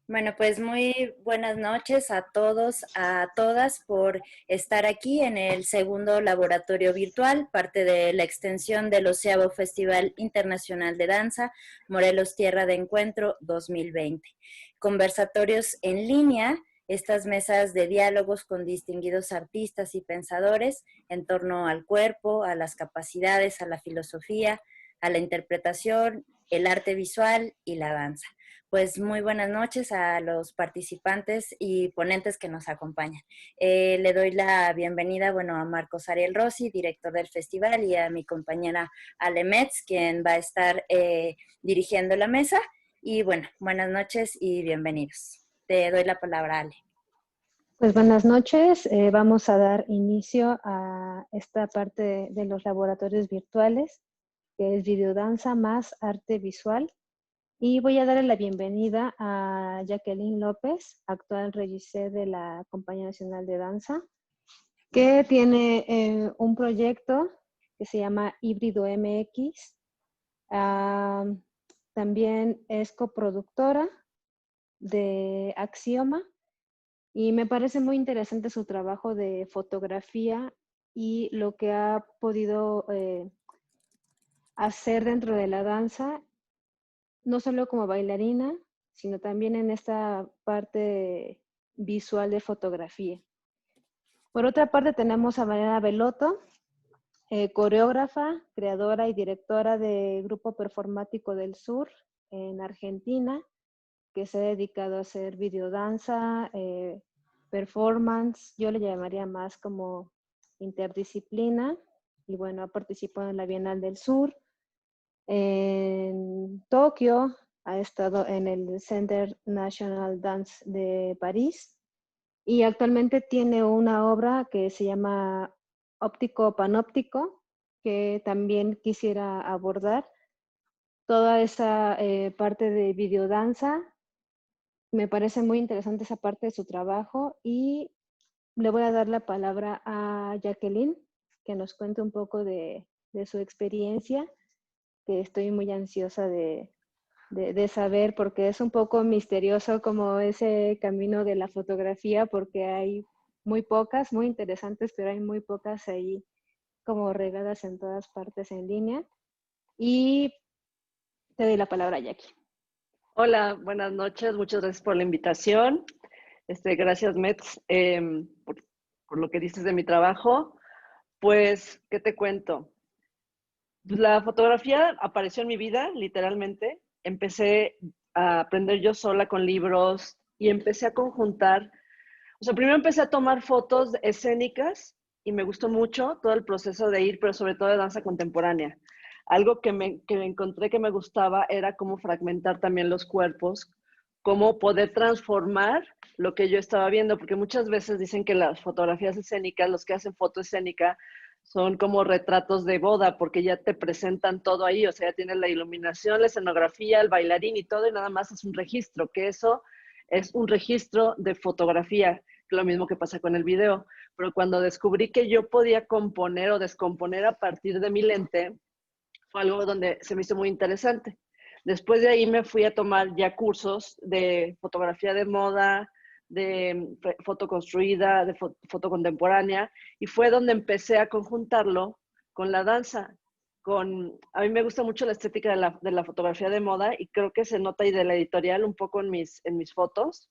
Bueno, pues muy buenas noches a todos, a todas por estar aquí en el segundo laboratorio virtual, parte de la extensión del 11º Festival Internacional de Danza Morelos Tierra de Encuentro 2020. Conversatorios en línea, estas mesas de diálogos con distinguidos artistas y pensadores en torno al cuerpo, a las capacidades, a la filosofía, a la interpretación, el arte visual y la danza. Pues muy buenas noches a los participantes y ponentes que nos acompañan. Le doy la bienvenida, bueno, a Marcos Ariel Rossi, director del festival, y a mi compañera Ale Metz, quien va a estar dirigiendo la mesa. Y bueno, buenas noches y bienvenidos. Te doy la palabra, Ale. Pues buenas noches, vamos a dar inicio a esta parte de los laboratorios virtuales, que es videodanza más arte visual. Y voy a darle la bienvenida a Jacqueline López, actual regisseur de la Compañía Nacional de Danza, que tiene un proyecto que se llama Híbrido MX. También es coproductora de Axioma y me parece muy interesante su trabajo de fotografía y lo que ha podido hacer dentro de la danza, no solo como bailarina, sino también en esta parte visual de fotografía. Por otra parte tenemos a Mariana Belotto, coreógrafa, creadora y directora de Grupo Performático del Sur en Argentina, que se ha dedicado a hacer videodanza, performance, yo le llamaría más como interdisciplina, y bueno, ha participado en la Bienal del Sur, en Tokio, ha estado en el Center National Dance de París, y actualmente tiene una obra que se llama Óptico Panóptico, que también quisiera abordar. Toda esa parte de videodanza, me parece muy interesante esa parte de su trabajo y le voy a dar la palabra a Jacqueline, que nos cuente un poco de su experiencia, que estoy muy ansiosa de saber, porque es un poco misterioso como ese camino de la fotografía, porque hay muy pocas, muy interesantes, pero hay muy pocas ahí como regadas en todas partes en línea. Y te doy la palabra a Jackie. Hola, buenas noches, muchas gracias por la invitación. Gracias, Metz, por lo que dices de mi trabajo. Pues, ¿qué te cuento? La fotografía apareció en mi vida, literalmente. Empecé a aprender yo sola con libros y empecé a conjuntar. O sea, primero empecé a tomar fotos escénicas y me gustó mucho todo el proceso de ir, pero sobre todo de danza contemporánea. Algo que me encontré que me gustaba era cómo fragmentar también los cuerpos, cómo poder transformar lo que yo estaba viendo, porque muchas veces dicen que las fotografías escénicas, los que hacen foto escénica, son como retratos de boda, porque ya te presentan todo ahí, o sea, ya tienes la iluminación, la escenografía, el bailarín y todo, y nada más es un registro, que eso es un registro de fotografía, lo mismo que pasa con el video. Pero cuando descubrí que yo podía componer o descomponer a partir de mi lente, fue algo donde se me hizo muy interesante. Después de ahí me fui a tomar ya cursos de fotografía de moda, de foto construida, de foto contemporánea, y fue donde empecé a conjuntarlo con la danza. A mí me gusta mucho la estética de la fotografía de moda y creo que se nota ahí de la editorial un poco en mis fotos.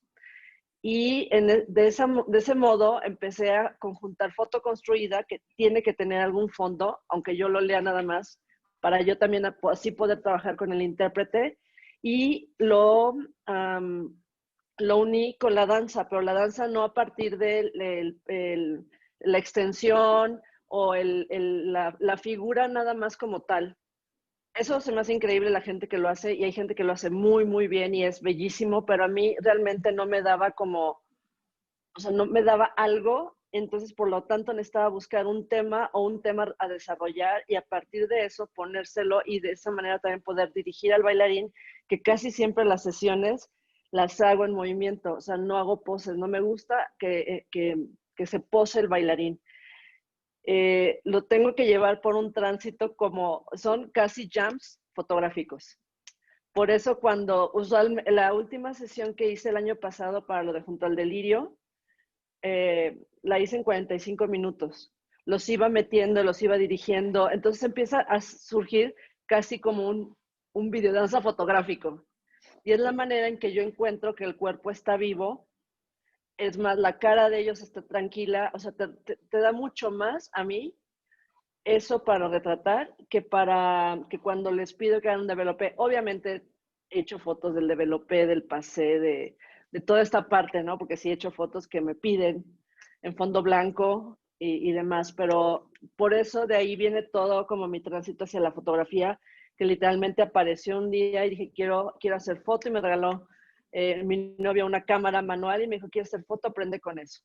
Y de ese modo empecé a conjuntar foto construida, que tiene que tener algún fondo, aunque yo lo lea nada más, para yo también así poder trabajar con el intérprete. Y lo uní con la danza, pero la danza no a partir de la extensión o la figura nada más como tal. Eso se me hace increíble la gente que lo hace y hay gente que lo hace muy, muy bien y es bellísimo, pero a mí realmente no me daba o sea, no me daba algo, entonces por lo tanto necesitaba buscar un tema o un tema a desarrollar y a partir de eso ponérselo y de esa manera también poder dirigir al bailarín, que casi siempre las sesiones las hago en movimiento, o sea, no hago poses, no me gusta que se pose el bailarín. Lo tengo que llevar por un tránsito como son casi jams fotográficos. Por eso la última sesión que hice el año pasado para lo de Junto al Delirio, la hice en 45 minutos. Los iba metiendo, los iba dirigiendo. Entonces empieza a surgir casi como un videodanza fotográfico. Y es la manera en que yo encuentro que el cuerpo está vivo. Es más, la cara de ellos está tranquila. O sea, te da mucho más a mí eso para retratar que cuando les pido que hagan un developé. Obviamente he hecho fotos del developé, del pasé, de toda esta parte, ¿no? Porque sí he hecho fotos que me piden en fondo blanco y demás, pero por eso de ahí viene todo como mi tránsito hacia la fotografía, que literalmente apareció un día y dije, quiero hacer foto, y me regaló mi novia una cámara manual y me dijo, ¿quieres hacer foto? Aprende con eso.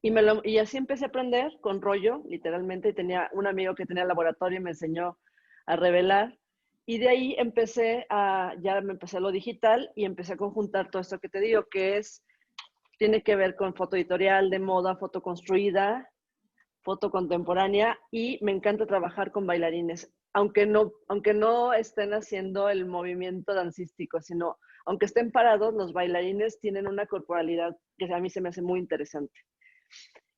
Y así empecé a aprender con rollo, literalmente, y tenía un amigo que tenía laboratorio y me enseñó a revelar. Y de ahí ya me empecé a lo digital y empecé a conjuntar todo esto que te digo, tiene que ver con foto editorial, de moda, foto construida, foto contemporánea, y me encanta trabajar con bailarines, aunque no estén haciendo el movimiento dancístico, sino aunque estén parados, los bailarines tienen una corporalidad que a mí se me hace muy interesante.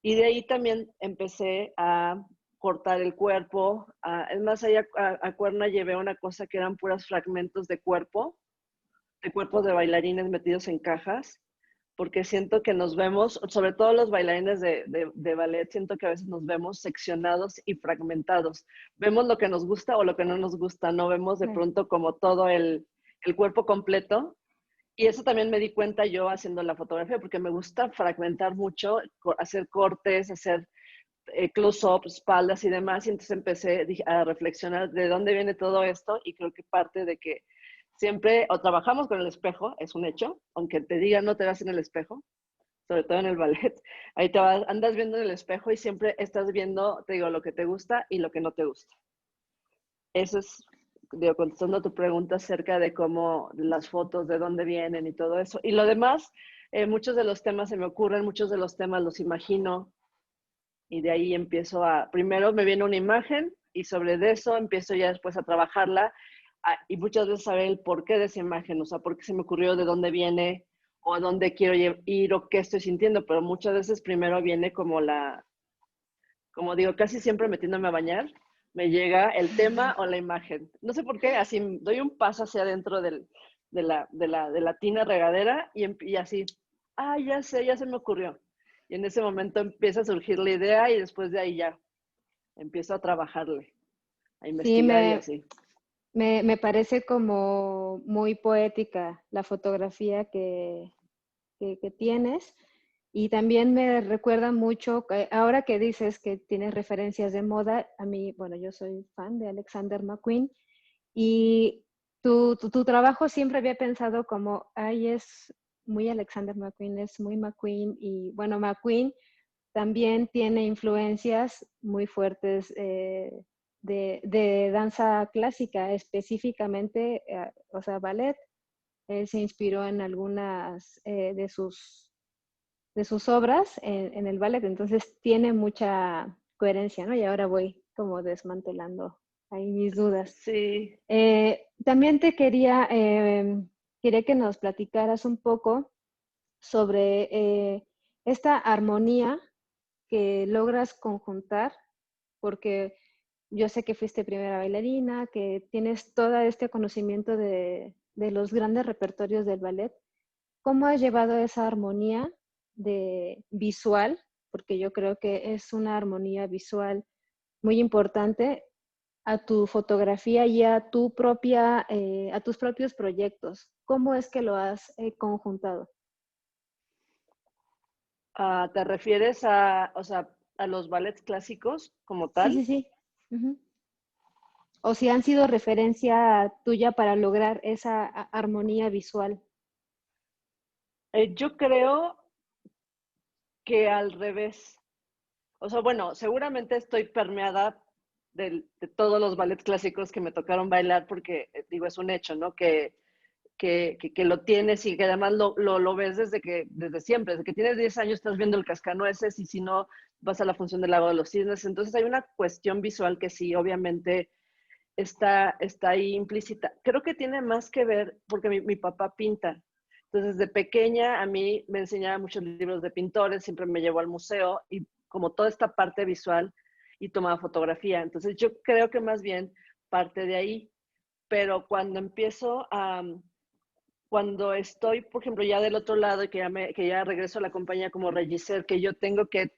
Y de ahí también empecé a cortar el cuerpo. Es más, ahí a Cuerna llevé una cosa que eran puros fragmentos de cuerpos de bailarines metidos en cajas, porque siento que nos vemos, sobre todo los bailarines de ballet, siento que a veces nos vemos seccionados y fragmentados. Vemos lo que nos gusta o lo que no nos gusta, no vemos de pronto como todo el cuerpo completo. Y eso también me di cuenta yo haciendo la fotografía, porque me gusta fragmentar mucho, hacer cortes, hacer close-ups, espaldas y demás. Y entonces empecé a reflexionar de dónde viene todo esto, y creo que parte de que siempre o trabajamos con el espejo, es un hecho, aunque te digan no te veas en el espejo, sobre todo en el ballet, ahí andas viendo en el espejo y siempre estás viendo, te digo, lo que te gusta y lo que no te gusta. Eso es, digo, contestando a tu pregunta acerca de cómo las fotos, de dónde vienen y todo eso. Y lo demás, muchos de los temas se me ocurren, muchos de los temas los imagino, y de ahí primero me viene una imagen y sobre eso empiezo ya después a trabajarla, y muchas veces saber el porqué de esa imagen, o sea, por qué se me ocurrió, de dónde viene, o a dónde quiero ir, o qué estoy sintiendo, pero muchas veces primero viene como digo, casi siempre metiéndome a bañar, me llega el tema o la imagen. No sé por qué, así doy un paso hacia adentro de la tina regadera y así, ya sé, ya se me ocurrió. Y en ese momento empieza a surgir la idea y después de ahí ya empiezo a trabajarle, a investigar y así. Me parece como muy poética la fotografía que tienes, y también me recuerda mucho, ahora que dices que tienes referencias de moda, a mí, bueno, yo soy fan de Alexander McQueen, y tu trabajo siempre había pensado como, es muy Alexander McQueen, es muy McQueen, y bueno, McQueen también tiene influencias muy fuertes de danza clásica, específicamente, o sea, ballet. Él se inspiró en algunas de sus obras en el ballet, entonces tiene mucha coherencia, ¿no? Y ahora voy como desmantelando ahí mis dudas. Sí. También quería que nos platicaras un poco sobre esta armonía que logras conjuntar, porque yo sé que fuiste primera bailarina, que tienes todo este conocimiento de los grandes repertorios del ballet. ¿Cómo has llevado esa armonía visual? Porque yo creo que es una armonía visual muy importante a tu fotografía y a tus propios proyectos. ¿Cómo es que lo has conjuntado? ¿Te refieres a los ballets clásicos como tal? Sí, sí, sí. Uh-huh. O si han sido referencia tuya para lograr esa armonía visual. Yo creo que al revés. O sea, bueno, seguramente estoy permeada de todos los ballets clásicos que me tocaron bailar, porque, digo, es un hecho, ¿no? Que lo tienes y que además lo ves desde siempre. Desde que tienes 10 años estás viendo el Cascanueces, y si no, vas a la función del Lago de los Cisnes. Entonces hay una cuestión visual que sí, obviamente, está ahí implícita. Creo que tiene más que ver porque mi papá pinta. Entonces, desde pequeña a mí me enseñaba muchos libros de pintores, siempre me llevó al museo y como toda esta parte visual y tomaba fotografía. Entonces, yo creo que más bien parte de ahí. Pero cuando estoy, por ejemplo, ya del otro lado y que ya regreso a la compañía como regisseur, que yo tengo que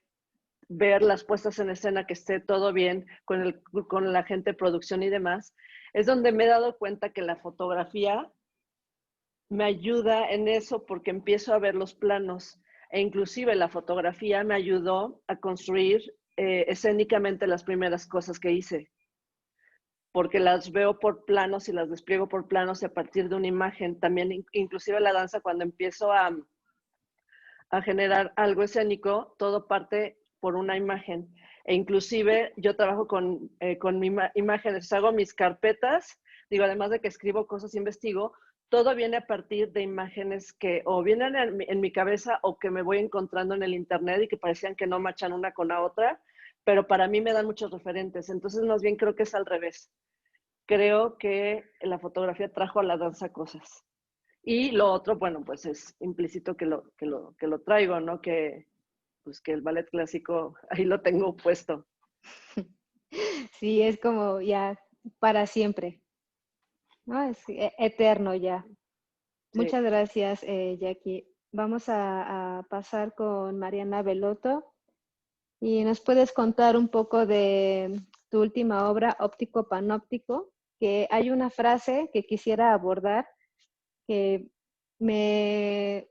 ver las puestas en escena, que esté todo bien con la gente de producción y demás, es donde me he dado cuenta que la fotografía me ayuda en eso porque empiezo a ver los planos e inclusive la fotografía me ayudó a construir escénicamente las primeras cosas que hice, porque las veo por planos y las despliego por planos y a partir de una imagen. También inclusive la danza, cuando empiezo a generar algo escénico, todo parte por una imagen. E inclusive yo trabajo con imágenes, hago mis carpetas, digo, además de que escribo cosas, investigo, todo viene a partir de imágenes que o vienen en mi cabeza o que me voy encontrando en el internet y que parecían que no machan una con la otra, pero para mí me dan muchos referentes. Entonces, más bien creo que es al revés. Creo que la fotografía trajo a la danza cosas. Y lo otro, bueno, pues es implícito que lo traigo, ¿no? Pues que el ballet clásico ahí lo tengo puesto. Sí, es como ya para siempre, ¿no? Es eterno ya. Sí. Muchas gracias, Jackie. Vamos a pasar con Mariana Belotto y nos puedes contar un poco de tu última obra, Óptico Panóptico, que hay una frase que quisiera abordar que me,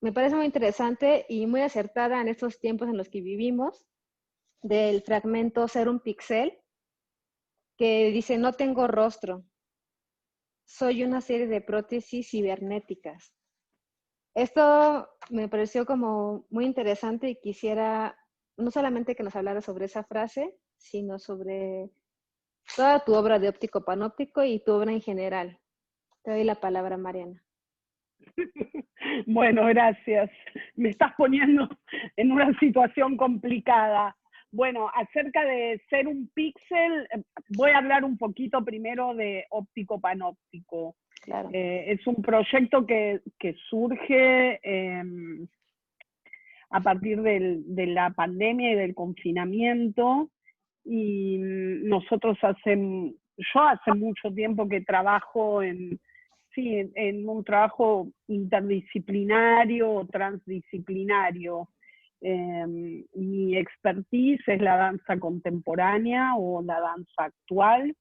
me parece muy interesante y muy acertada en estos tiempos en los que vivimos, del fragmento Ser un pixel, que dice, no tengo rostro, soy una serie de prótesis cibernéticas. Esto me pareció como muy interesante y quisiera no solamente que nos hablara sobre esa frase, sino sobre toda tu obra de óptico panóptico y tu obra en general. Te doy la palabra, Mariana. Bueno, gracias. Me estás poniendo en una situación complicada. Bueno, acerca de ser un píxel, voy a hablar un poquito primero de óptico panóptico. Claro. Es un proyecto que surge a partir de la pandemia y del confinamiento, y nosotros yo hace mucho tiempo que trabajo en un trabajo interdisciplinario o transdisciplinario. Mi expertise es la danza contemporánea o la danza actual,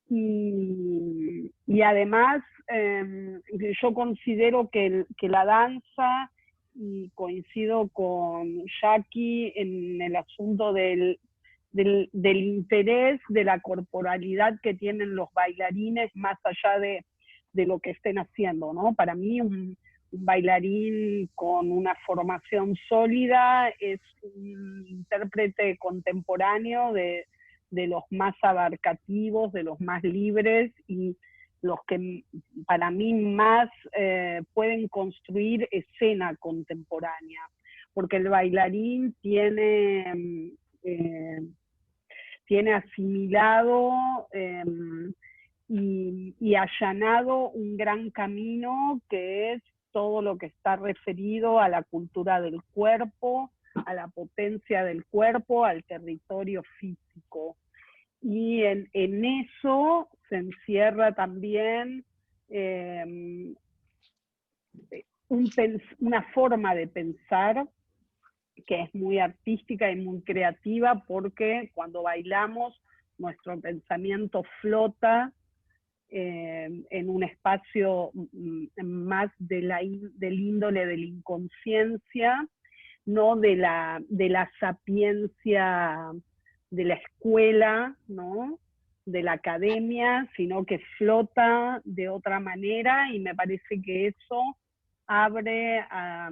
y además yo considero que la danza, y coincido con Jackie en el asunto del interés de la corporalidad que tienen los bailarines más allá de lo que estén haciendo, ¿no? Para mí un bailarín con una formación sólida es un intérprete contemporáneo de los más abarcativos, de los más libres y los que para mí más pueden construir escena contemporánea, porque el bailarín tiene asimilado y allanado un gran camino que es todo lo que está referido a la cultura del cuerpo, a la potencia del cuerpo, al territorio físico. Y en eso se encierra también una forma de pensar que es muy artística y muy creativa, porque cuando bailamos nuestro pensamiento flota en un espacio más del índole de la inconsciencia, no de la sapiencia de la escuela, ¿no? De la academia, sino que flota de otra manera, y me parece que eso abre a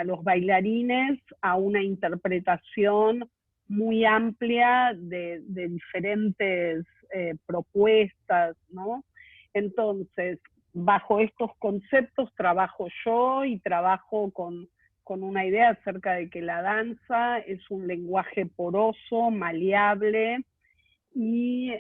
los bailarines a una interpretación muy amplia de diferentes propuestas, ¿no? Entonces, bajo estos conceptos trabajo yo y trabajo con una idea acerca de que la danza es un lenguaje poroso, maleable, y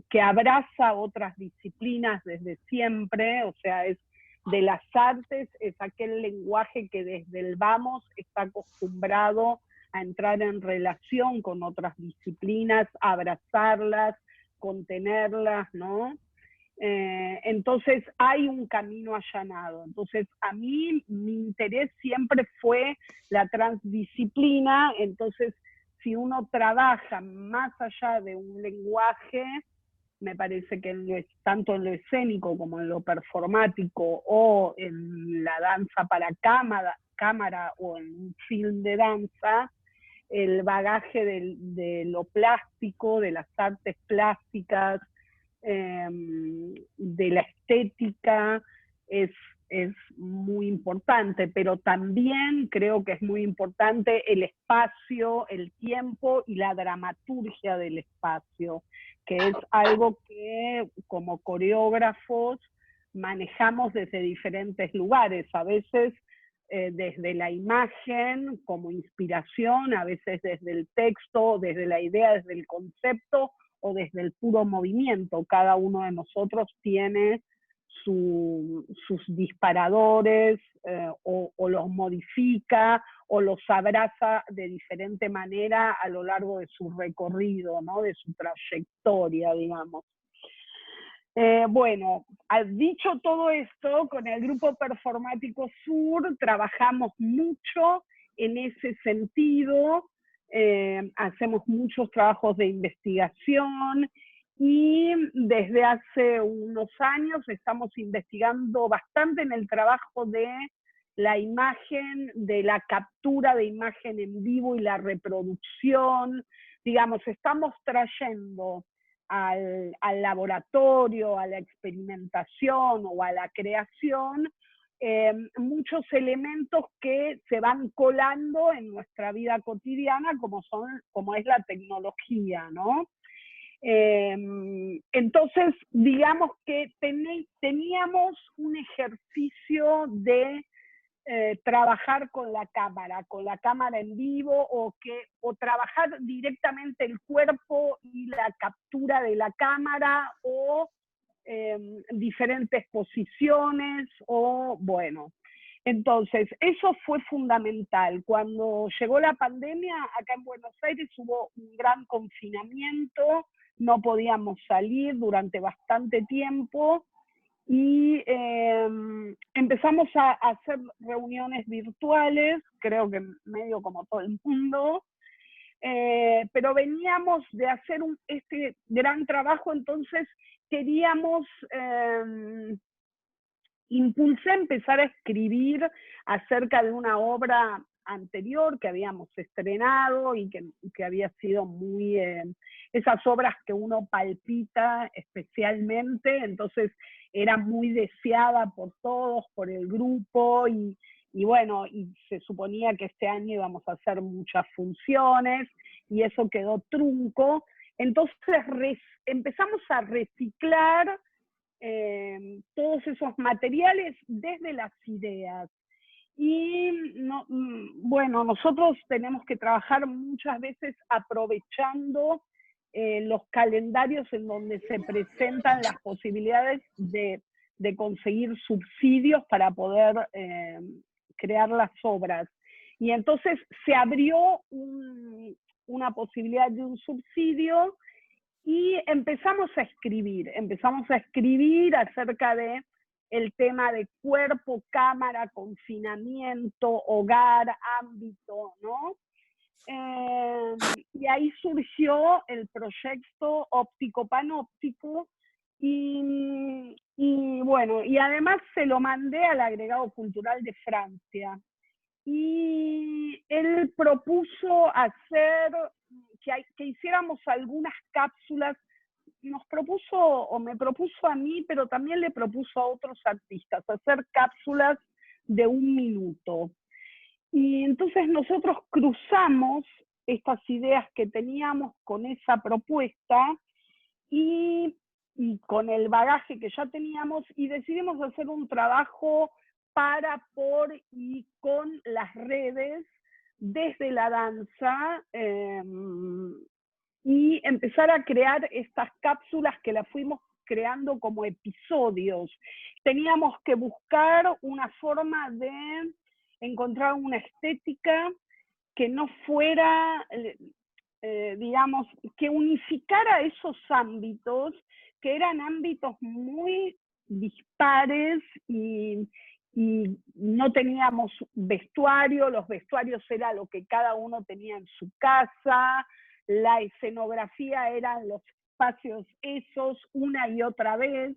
que abraza otras disciplinas desde siempre, o sea, es de las artes, es aquel lenguaje que desde el vamos está acostumbrado a entrar en relación con otras disciplinas, a abrazarlas, contenerlas, ¿no? Entonces hay un camino allanado. Entonces a mí mi interés siempre fue la transdisciplina, entonces si uno trabaja más allá de un lenguaje, me parece que tanto en lo escénico como en lo performático o en la danza para cámara o en un film de danza, el bagaje de lo plástico, de las artes plásticas, de la estética, es muy importante, pero también creo que es muy importante el espacio, el tiempo y la dramaturgia del espacio, que es algo que como coreógrafos manejamos desde diferentes lugares, a veces desde la imagen como inspiración, a veces desde el texto, desde la idea, desde el concepto o desde el puro movimiento. Cada uno de nosotros tiene sus disparadores o los modifica o los abraza de diferente manera a lo largo de su recorrido, ¿no? De su trayectoria, digamos. Bueno, dicho todo esto, con el Grupo Performático Sur trabajamos mucho en ese sentido, hacemos muchos trabajos de investigación y desde hace unos años estamos investigando bastante en el trabajo de la imagen, de la captura de imagen en vivo y la reproducción. Digamos, estamos trayendo al laboratorio, a la experimentación o a la creación, muchos elementos que se van colando en nuestra vida cotidiana, como es la tecnología, ¿no? Entonces, digamos que teníamos un ejercicio de trabajar con la cámara en vivo o trabajar directamente el cuerpo y la captura de la cámara o diferentes posiciones o bueno. Entonces, eso fue fundamental. Cuando llegó la pandemia, acá en Buenos Aires hubo un gran confinamiento, no podíamos salir durante bastante tiempo, y empezamos a hacer reuniones virtuales, creo que medio como todo el mundo, pero veníamos de hacer este gran trabajo, entonces queríamos, impulsé a empezar a escribir acerca de una obra anterior que habíamos estrenado y que había sido muy, esas obras que uno palpita especialmente, entonces era muy deseada por todos, por el grupo, y bueno, y se suponía que este año íbamos a hacer muchas funciones, y eso quedó trunco. Entonces empezamos a reciclar todos esos materiales desde las ideas. Y bueno, nosotros tenemos que trabajar muchas veces aprovechando los calendarios en donde se presentan las posibilidades de conseguir subsidios para poder crear las obras. Y entonces se abrió una posibilidad de un subsidio y empezamos a escribir acerca de el tema de cuerpo, cámara, confinamiento, hogar, ámbito, ¿no? Y ahí surgió el proyecto Óptico Panóptico, y bueno, y además se lo mandé al agregado cultural de Francia. Y él propuso hacer, que hiciéramos algunas cápsulas, me propuso a mí, pero también le propuso a otros artistas, hacer cápsulas de 1 minuto. Y entonces nosotros cruzamos estas ideas que teníamos con esa propuesta y con el bagaje que ya teníamos, y decidimos hacer un trabajo para, por y con las redes desde la danza, y empezar a crear estas cápsulas que las fuimos creando como episodios. Teníamos que buscar una forma de encontrar una estética que no fuera, digamos, que unificara esos ámbitos, que eran ámbitos muy dispares y no teníamos vestuario, los vestuarios era lo que cada uno tenía en su casa, la escenografía eran los espacios esos una y otra vez.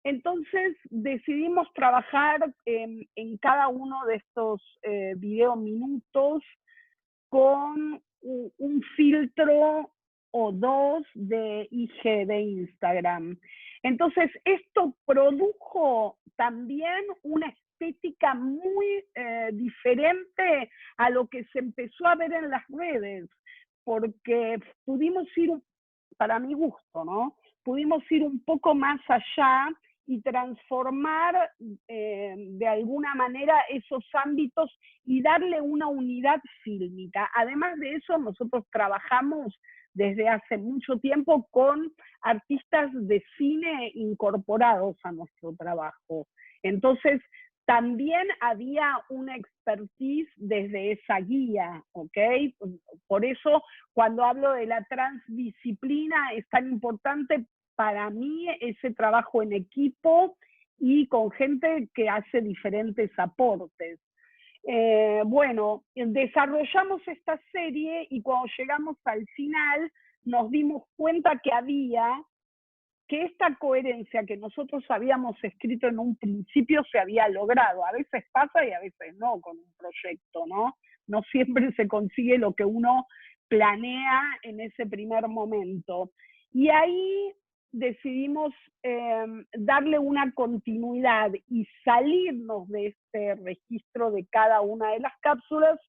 Entonces decidimos trabajar en cada uno de estos video minutos con un filtro o dos de IG de Instagram. Entonces esto produjo también una estética muy diferente a lo que se empezó a ver en las redes, porque pudimos ir, para mi gusto, ¿no? Pudimos ir un poco más allá y transformar de alguna manera esos ámbitos y darle una unidad fílmica. Además de eso, nosotros trabajamos desde hace mucho tiempo con artistas de cine incorporados a nuestro trabajo. Entonces, también había una expertise desde esa guía, ¿ok? Por eso, cuando hablo de la transdisciplina, es tan importante para mí ese trabajo en equipo y con gente que hace diferentes aportes. Bueno, desarrollamos esta serie y cuando llegamos al final nos dimos cuenta que esta coherencia que nosotros habíamos escrito en un principio se había logrado. A veces pasa y a veces no con un proyecto, ¿no? No siempre se consigue lo que uno planea en ese primer momento. Y ahí decidimos darle una continuidad y salirnos de este registro de cada una de las cápsulas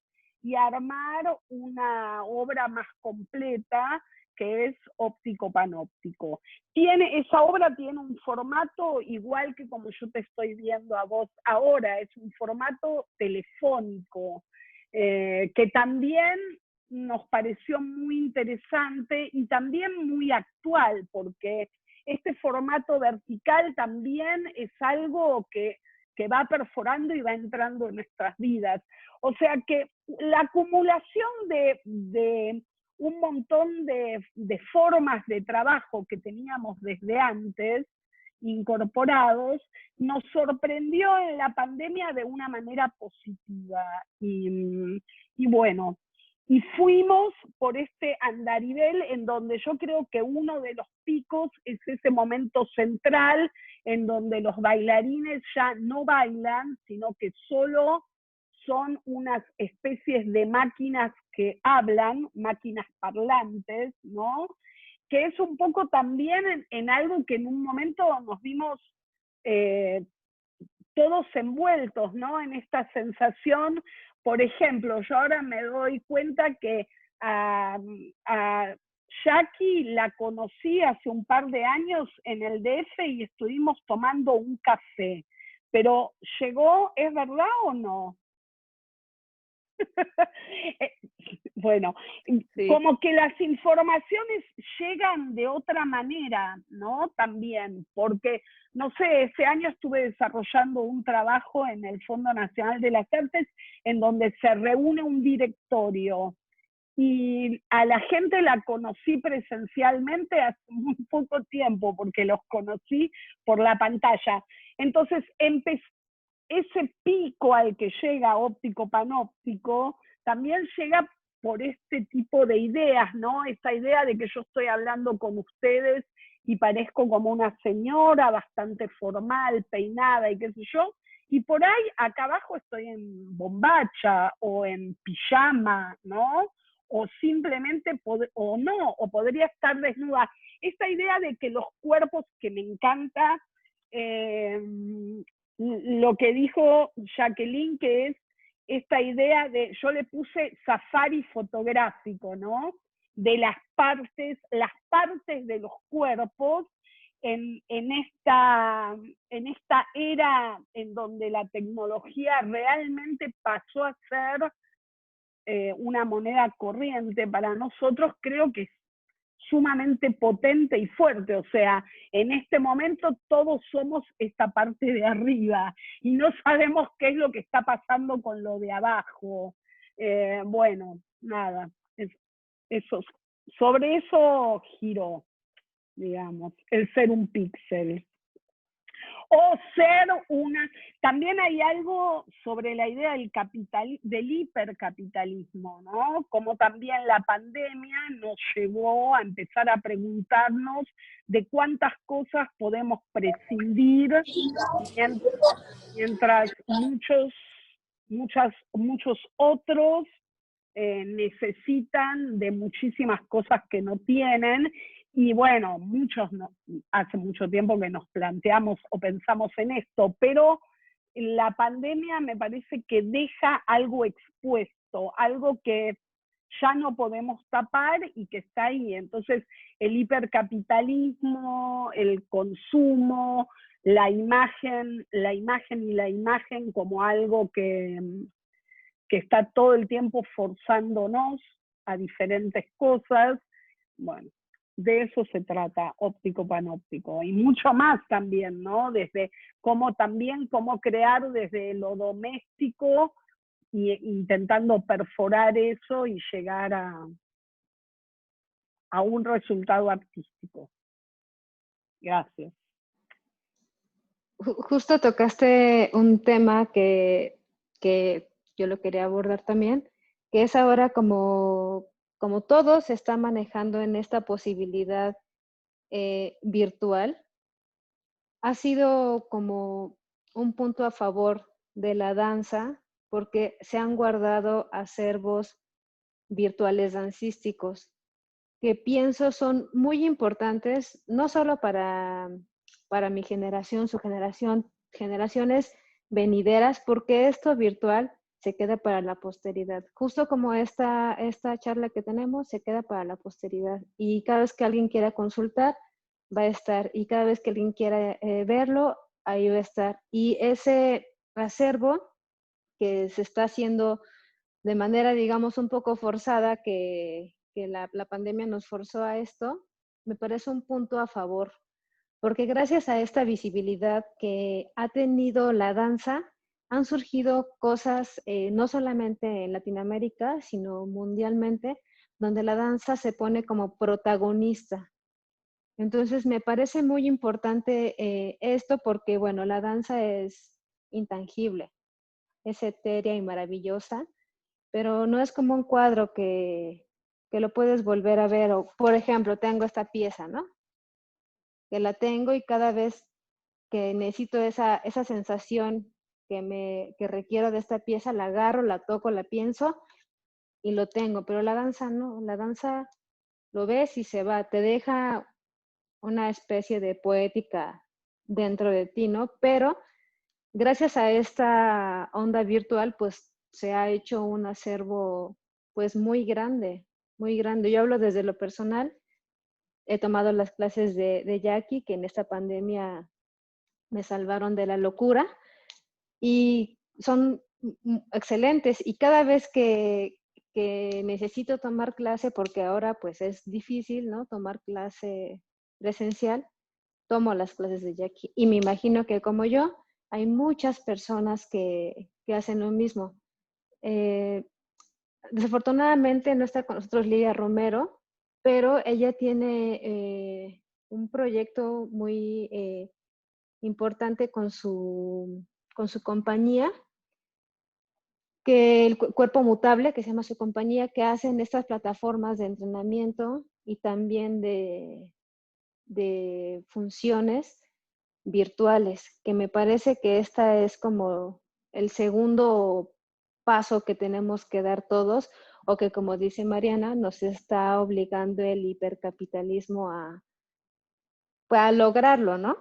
y armar una obra más completa que es óptico panóptico. Esa obra tiene un formato igual que como yo te estoy viendo a vos ahora, es un formato telefónico, que también nos pareció muy interesante y también muy actual, porque este formato vertical también es algo que va perforando y va entrando en nuestras vidas. O sea que la acumulación de un montón de formas de trabajo que teníamos desde antes, incorporados, nos sorprendió en la pandemia de una manera positiva. Y bueno, y fuimos por este andarivel en donde yo creo que uno de los picos es ese momento central en donde los bailarines ya no bailan, sino que solo son unas especies de máquinas que hablan, máquinas parlantes, ¿no? Que es un poco también en algo que en un momento nos vimos todos envueltos, ¿no? En esta sensación. Por ejemplo, yo ahora me doy cuenta que a Jackie la conocí hace un par de años en el DF y estuvimos tomando un café. Pero llegó, ¿es verdad o no? Bueno, sí. Como que las informaciones llegan de otra manera, ¿no? También, porque, no sé, este año estuve desarrollando un trabajo en el Fondo Nacional de las Artes en donde se reúne un directorio y a la gente la conocí presencialmente hace muy poco tiempo porque los conocí por la pantalla. Entonces, ese pico al que llega óptico panóptico también llega por este tipo de ideas, ¿no? Esta idea de que yo estoy hablando con ustedes y parezco como una señora bastante formal, peinada y qué sé yo, y por ahí acá abajo estoy en bombacha o en pijama, ¿no? O simplemente, o podría estar desnuda. Esta idea de que los cuerpos, que me encanta, lo que dijo Jacqueline, que es esta idea de, yo le puse safari fotográfico, ¿no? De las partes de los cuerpos en esta era en donde la tecnología realmente pasó a ser una moneda corriente para nosotros. Creo que sumamente potente y fuerte. O sea, en este momento todos somos esta parte de arriba y no sabemos qué es lo que está pasando con lo de abajo. Bueno, nada, eso, sobre eso giró, digamos, el ser un píxel. O ser una... También hay algo sobre la idea del hipercapitalismo, ¿no? Como también la pandemia nos llevó a empezar a preguntarnos de cuántas cosas podemos prescindir mientras muchos otros necesitan de muchísimas cosas que no tienen. Y bueno, muchos no, hace mucho tiempo que nos planteamos o pensamos en esto, pero la pandemia me parece que deja algo expuesto, algo que ya no podemos tapar y que está ahí. Entonces, el hipercapitalismo, el consumo, la imagen y la imagen como algo que está todo el tiempo forzándonos a diferentes cosas. Bueno, de eso se trata óptico panóptico, y mucho más también, ¿no? Desde cómo crear desde lo doméstico e intentando perforar eso y llegar a un resultado artístico. Gracias. Justo tocaste un tema que yo lo quería abordar también, que es ahora como todo se está manejando en esta posibilidad virtual, ha sido como un punto a favor de la danza, porque se han guardado acervos virtuales dancísticos, que pienso son muy importantes, no solo para mi generación, su generación, generaciones venideras, porque esto virtual se queda para la posteridad. Justo como esta charla que tenemos, se queda para la posteridad. Y cada vez que alguien quiera consultar, va a estar. Y cada vez que alguien quiera verlo, ahí va a estar. Y ese acervo que se está haciendo de manera, digamos, un poco forzada, que la pandemia nos forzó a esto, me parece un punto a favor, porque gracias a esta visibilidad que ha tenido la danza, han surgido cosas no solamente en Latinoamérica, sino mundialmente, donde la danza se pone como protagonista. Entonces, me parece muy importante esto porque, bueno, la danza es intangible, es etérea y maravillosa, pero no es como un cuadro que lo puedes volver a ver. O, por ejemplo, tengo esta pieza, ¿no? Que la tengo y cada vez que necesito esa sensación que requiero de esta pieza, la agarro, la toco, la pienso y lo tengo. Pero la danza no, la danza lo ves y se va, te deja una especie de poética dentro de ti, ¿no? Pero gracias a esta onda virtual, pues se ha hecho un acervo pues muy grande, muy grande. Yo hablo desde lo personal, he tomado las clases de Jackie, que en esta pandemia me salvaron de la locura, y son excelentes. Y cada vez que necesito tomar clase, porque ahora pues es difícil, ¿no? Tomar clase presencial, tomo las clases de Jackie. Y me imagino que como yo, hay muchas personas que hacen lo mismo. Desafortunadamente no está con nosotros Lidia Romero, pero ella tiene un proyecto muy importante con su compañía, que el Cuerpo Mutable, que se llama su compañía, que hacen estas plataformas de entrenamiento y también de funciones virtuales, que me parece que esta es como el segundo paso que tenemos que dar todos, o que, como dice Mariana, nos está obligando el hipercapitalismo pues, a lograrlo, ¿no?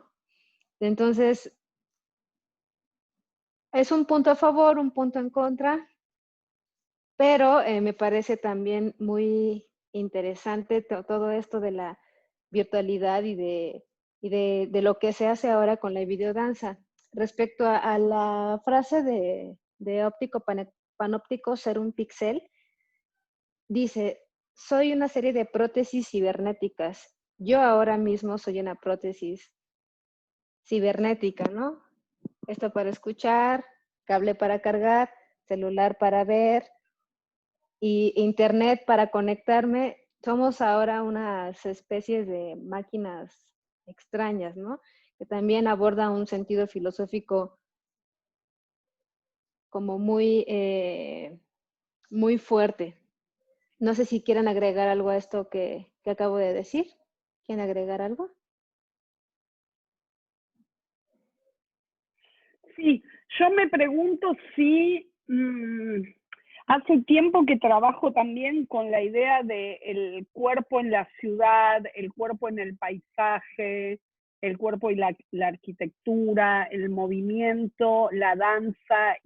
Entonces, es un punto a favor, un punto en contra, pero me parece también muy interesante todo esto de la virtualidad y de lo que se hace ahora con la videodanza. Respecto a la frase de óptico panóptico, ser un pixel, dice, soy una serie de prótesis cibernéticas. Yo ahora mismo soy una prótesis cibernética, ¿no? Esto para escuchar, cable para cargar, celular para ver y internet para conectarme. Somos ahora unas especies de máquinas extrañas, ¿no? Que también aborda un sentido filosófico como muy fuerte. No sé si quieren agregar algo a esto que acabo de decir. ¿Quieren agregar algo? Sí, yo me pregunto si hace tiempo que trabajo también con la idea de el cuerpo en la ciudad, el cuerpo en el paisaje, el cuerpo y la arquitectura, el movimiento, la danza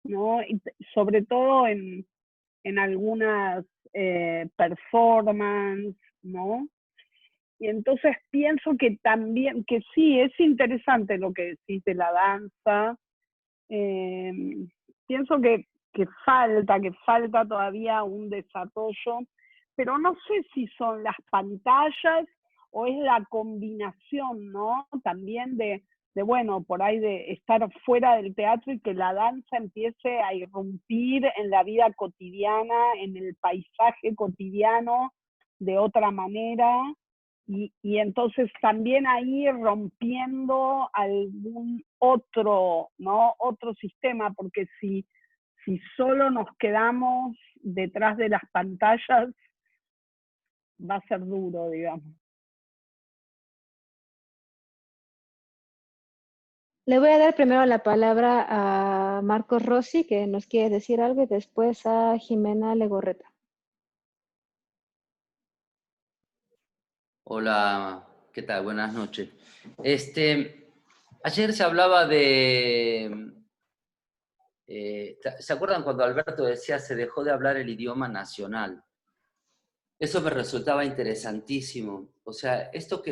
¿no? Y sobre todo en algunas performances, ¿no? Y entonces pienso que también, que sí, es interesante lo que decís de la danza. Eh, pienso que falta todavía un desarrollo, pero no sé si son las pantallas o es la combinación, ¿no? También bueno, por ahí de estar fuera del teatro y que la danza empiece a irrumpir en la vida cotidiana, en el paisaje cotidiano de otra manera. Y entonces también ahí rompiendo algún otro, ¿no? Otro sistema, porque si solo nos quedamos detrás de las pantallas, va a ser duro, digamos. Le voy a dar primero la palabra a Marcos Rossi, que nos quiere decir algo, y después a Jimena Legorreta. Hola, ¿qué tal? Buenas noches. Ayer se hablaba de... ¿se acuerdan cuando Alberto decía se dejó de hablar el idioma nacional? Eso me resultaba interesantísimo. O sea, esto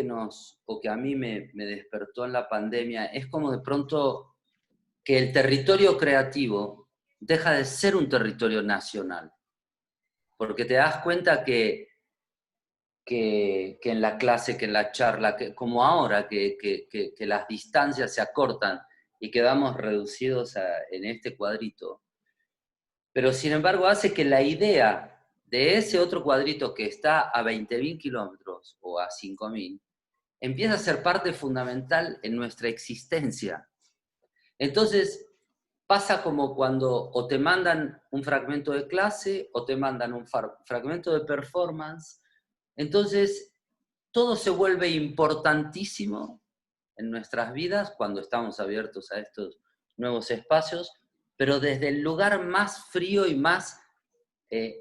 o que a mí me despertó en la pandemia, es como de pronto que el territorio creativo deja de ser un territorio nacional. Porque te das cuenta que en la clase, que en la charla, como ahora, que las distancias se acortan y quedamos reducidos en este cuadrito. Pero sin embargo hace que la idea de ese otro cuadrito que está a 20.000 kilómetros o a 5.000, empieza a ser parte fundamental en nuestra existencia. Entonces pasa como cuando o te mandan un fragmento de clase o te mandan un fragmento de performance. Entonces todo se vuelve importantísimo en nuestras vidas cuando estamos abiertos a estos nuevos espacios, pero desde el lugar más frío y más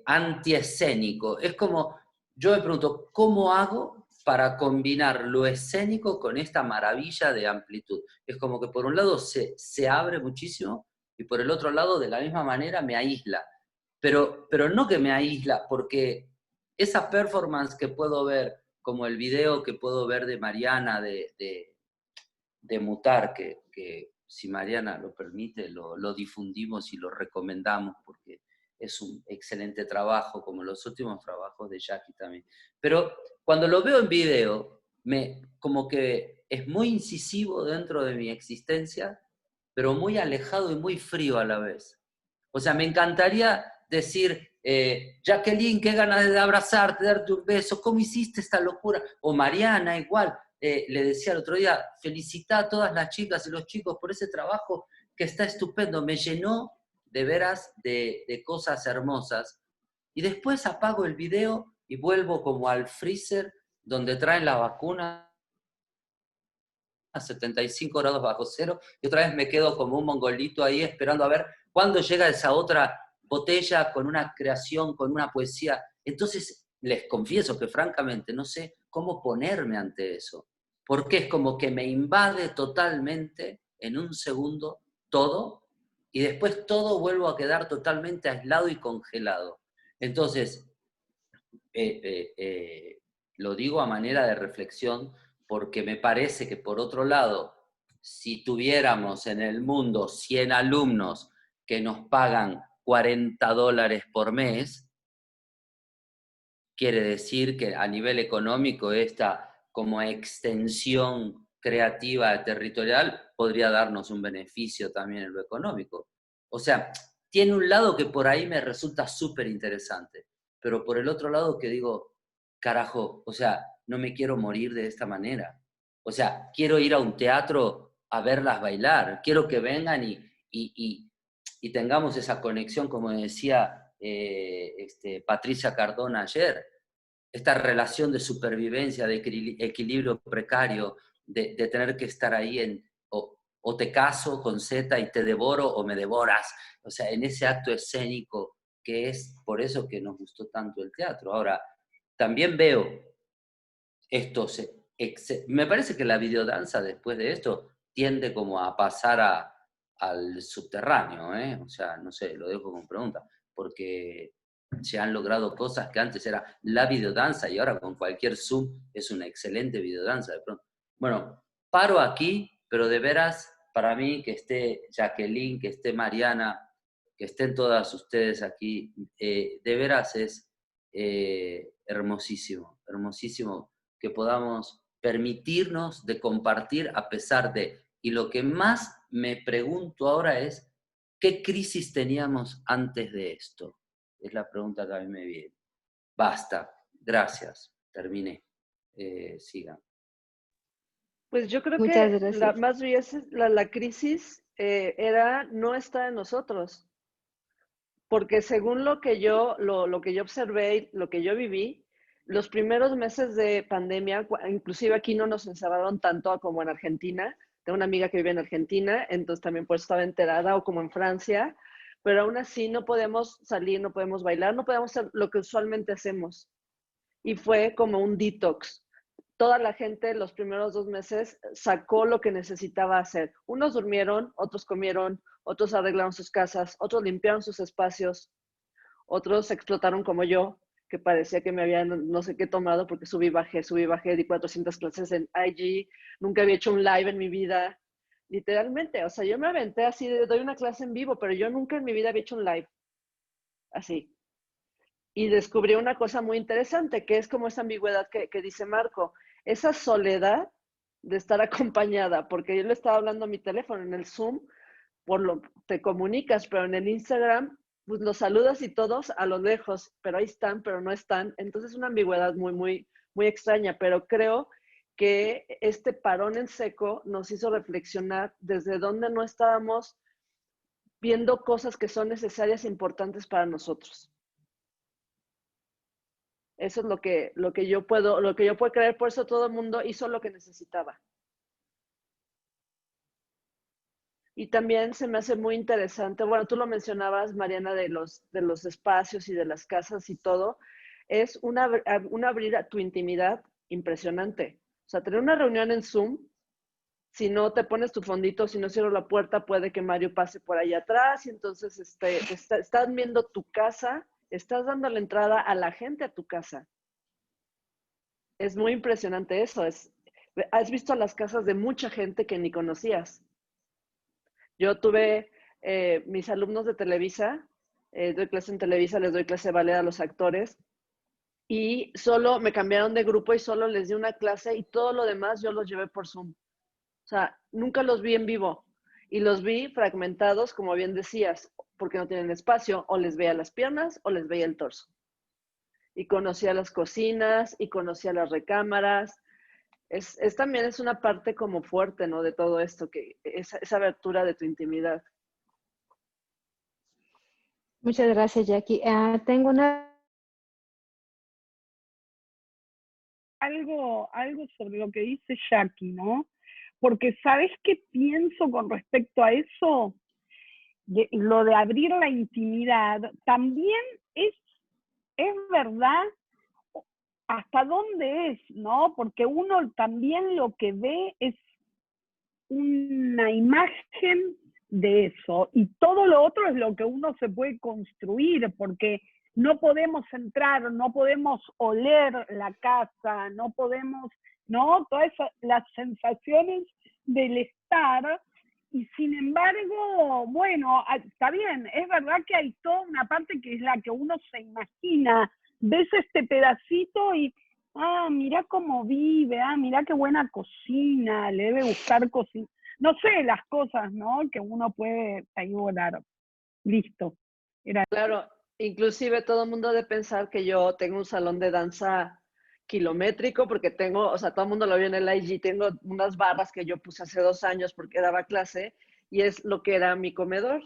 antiescénico. Es como, yo me pregunto, ¿cómo hago para combinar lo escénico con esta maravilla de amplitud? Es como que por un lado se abre muchísimo y por el otro lado de la misma manera me aísla. Pero no que me aísla, porque esa performance que puedo ver, como el video que puedo ver de Mariana de Mutar, que si Mariana lo permite, lo difundimos y lo recomendamos porque es un excelente trabajo, como los últimos trabajos de Jackie también. Pero cuando lo veo en video, como que es muy incisivo dentro de mi existencia, pero muy alejado y muy frío a la vez. O sea, me encantaría decir, Jacqueline, qué ganas de abrazarte, darte un beso, ¿cómo hiciste esta locura? O Mariana, igual, le decía el otro día, felicita a todas las chicas y los chicos por ese trabajo que está estupendo, me llenó de veras de cosas hermosas. Y después apago el video y vuelvo como al freezer donde traen la vacuna a 75 grados bajo cero, y otra vez me quedo como un mongolito ahí esperando a ver cuándo llega esa otra botella con una creación, con una poesía. Entonces, les confieso que francamente no sé cómo ponerme ante eso, porque es como que me invade totalmente en un segundo todo, y después todo vuelvo a quedar totalmente aislado y congelado. Entonces, lo digo a manera de reflexión, porque me parece que por otro lado, si tuviéramos en el mundo 100 alumnos que nos pagan $40 por mes, quiere decir que a nivel económico esta como extensión creativa territorial podría darnos un beneficio también en lo económico. O sea, tiene un lado que por ahí me resulta súper interesante, pero por el otro lado que digo, carajo, o sea, no me quiero morir de esta manera. O sea, quiero ir a un teatro a verlas bailar, quiero que vengan y tengamos esa conexión, como decía Patricia Cardona ayer, esta relación de supervivencia, de equilibrio precario, de tener que estar ahí o te caso con Z y te devoro o me devoras. O sea, en ese acto escénico que es por eso que nos gustó tanto el teatro. Ahora, también veo esto, me parece que la videodanza después de esto tiende como a pasar al subterráneo, ¿eh? O sea, no sé, lo dejo como pregunta, porque se han logrado cosas que antes era la videodanza y ahora con cualquier Zoom es una excelente videodanza de pronto. Bueno, paro aquí, pero de veras, para mí que esté Jacqueline, que esté Mariana, que estén todas ustedes aquí, de veras es hermosísimo, hermosísimo que podamos permitirnos de compartir a pesar de. Y lo que más me pregunto ahora es, ¿qué crisis teníamos antes de esto? Es la pregunta que a mí me viene. Basta, gracias, terminé. Sigan. Pues yo creo Muchas que gracias. más bien la crisis no está en nosotros, porque según lo que yo observé, lo que yo viví, los primeros meses de pandemia, inclusive aquí no nos encerraron tanto como en Argentina. Tengo una amiga que vive en Argentina, entonces también por eso estaba enterada, o como en Francia, pero aún así no podemos salir, no podemos bailar, no podemos hacer lo que usualmente hacemos. Y fue como un detox. Toda la gente los primeros 2 meses sacó lo que necesitaba hacer. Unos durmieron, otros comieron, otros arreglaron sus casas, otros limpiaron sus espacios, otros explotaron como yo, que parecía que me había no sé qué tomado porque subí, bajé, di 400 clases en IG, nunca había hecho un live en mi vida, literalmente. O sea, yo me aventé así, doy una clase en vivo, pero yo nunca en mi vida había hecho un live, así. Y descubrí una cosa muy interesante, que es como esa ambigüedad que dice Marco, esa soledad de estar acompañada, porque yo le estaba hablando a mi teléfono en el Zoom, te comunicas, pero en el Instagram, pues los saludas y todos a lo lejos, pero ahí están, pero no están. Entonces es una ambigüedad muy, muy, muy extraña, pero creo que este parón en seco nos hizo reflexionar desde dónde no estábamos viendo cosas que son necesarias e importantes para nosotros. Eso es lo que yo puedo creer, por eso todo el mundo hizo lo que necesitaba. Y también se me hace muy interesante, bueno, tú lo mencionabas, Mariana, de los espacios y de las casas y todo, es un abrir a tu intimidad impresionante. O sea, tener una reunión en Zoom, si no te pones tu fondito, si no cierro la puerta, puede que Mario pase por allá atrás y entonces estás viendo tu casa, estás dando la entrada a la gente a tu casa. Es muy impresionante eso. Has visto las casas de mucha gente que ni conocías. Yo tuve mis alumnos de Televisa, doy clase en Televisa, les doy clase de ballet a los actores, y solo me cambiaron de grupo y solo les di una clase y todo lo demás yo los llevé por Zoom. O sea, nunca los vi en vivo y los vi fragmentados, como bien decías, porque no tienen espacio, o les veía las piernas o les veía el torso. Y conocía las cocinas y conocía las recámaras. También es una parte como fuerte, ¿no? De todo esto, que esa abertura de tu intimidad. Muchas gracias, Jackie. Tengo algo sobre lo que dice Jackie, ¿no? Porque ¿sabes qué pienso con respecto a eso? Lo de abrir la intimidad también es verdad hasta dónde es, ¿no? Porque uno también lo que ve es una imagen de eso y todo lo otro es lo que uno se puede construir, porque no podemos entrar, no podemos oler la casa, no podemos, ¿no? Todas las sensaciones del estar, y sin embargo, bueno, está bien, es verdad que hay toda una parte que es la que uno se imagina ves este pedacito y, mirá cómo vive, mirá qué buena cocina, le debe gustar cocinar. No sé, las cosas, ¿no? Que uno puede ahí volar. Listo. Claro, inclusive todo el mundo debe pensar que yo tengo un salón de danza kilométrico porque tengo, o sea, todo el mundo lo vio en el IG, tengo unas barras que yo puse hace 2 años porque daba clase y es lo que era mi comedor.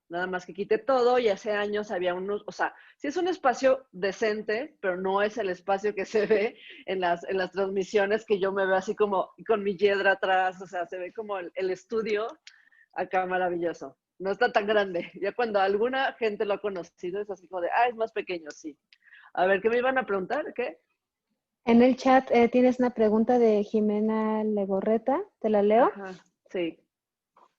Nada más que quité todo y hace años había unos, o sea, sí es un espacio decente, pero no es el espacio que se ve en las transmisiones que yo me veo así como con mi hiedra atrás, o sea, se ve como el estudio acá maravilloso. No está tan grande. Ya cuando alguna gente lo ha conocido es así como de, es más pequeño, sí. A ver, ¿qué me iban a preguntar? ¿Qué? En el chat tienes una pregunta de Jimena Legorreta, ¿te la leo? Ajá, sí.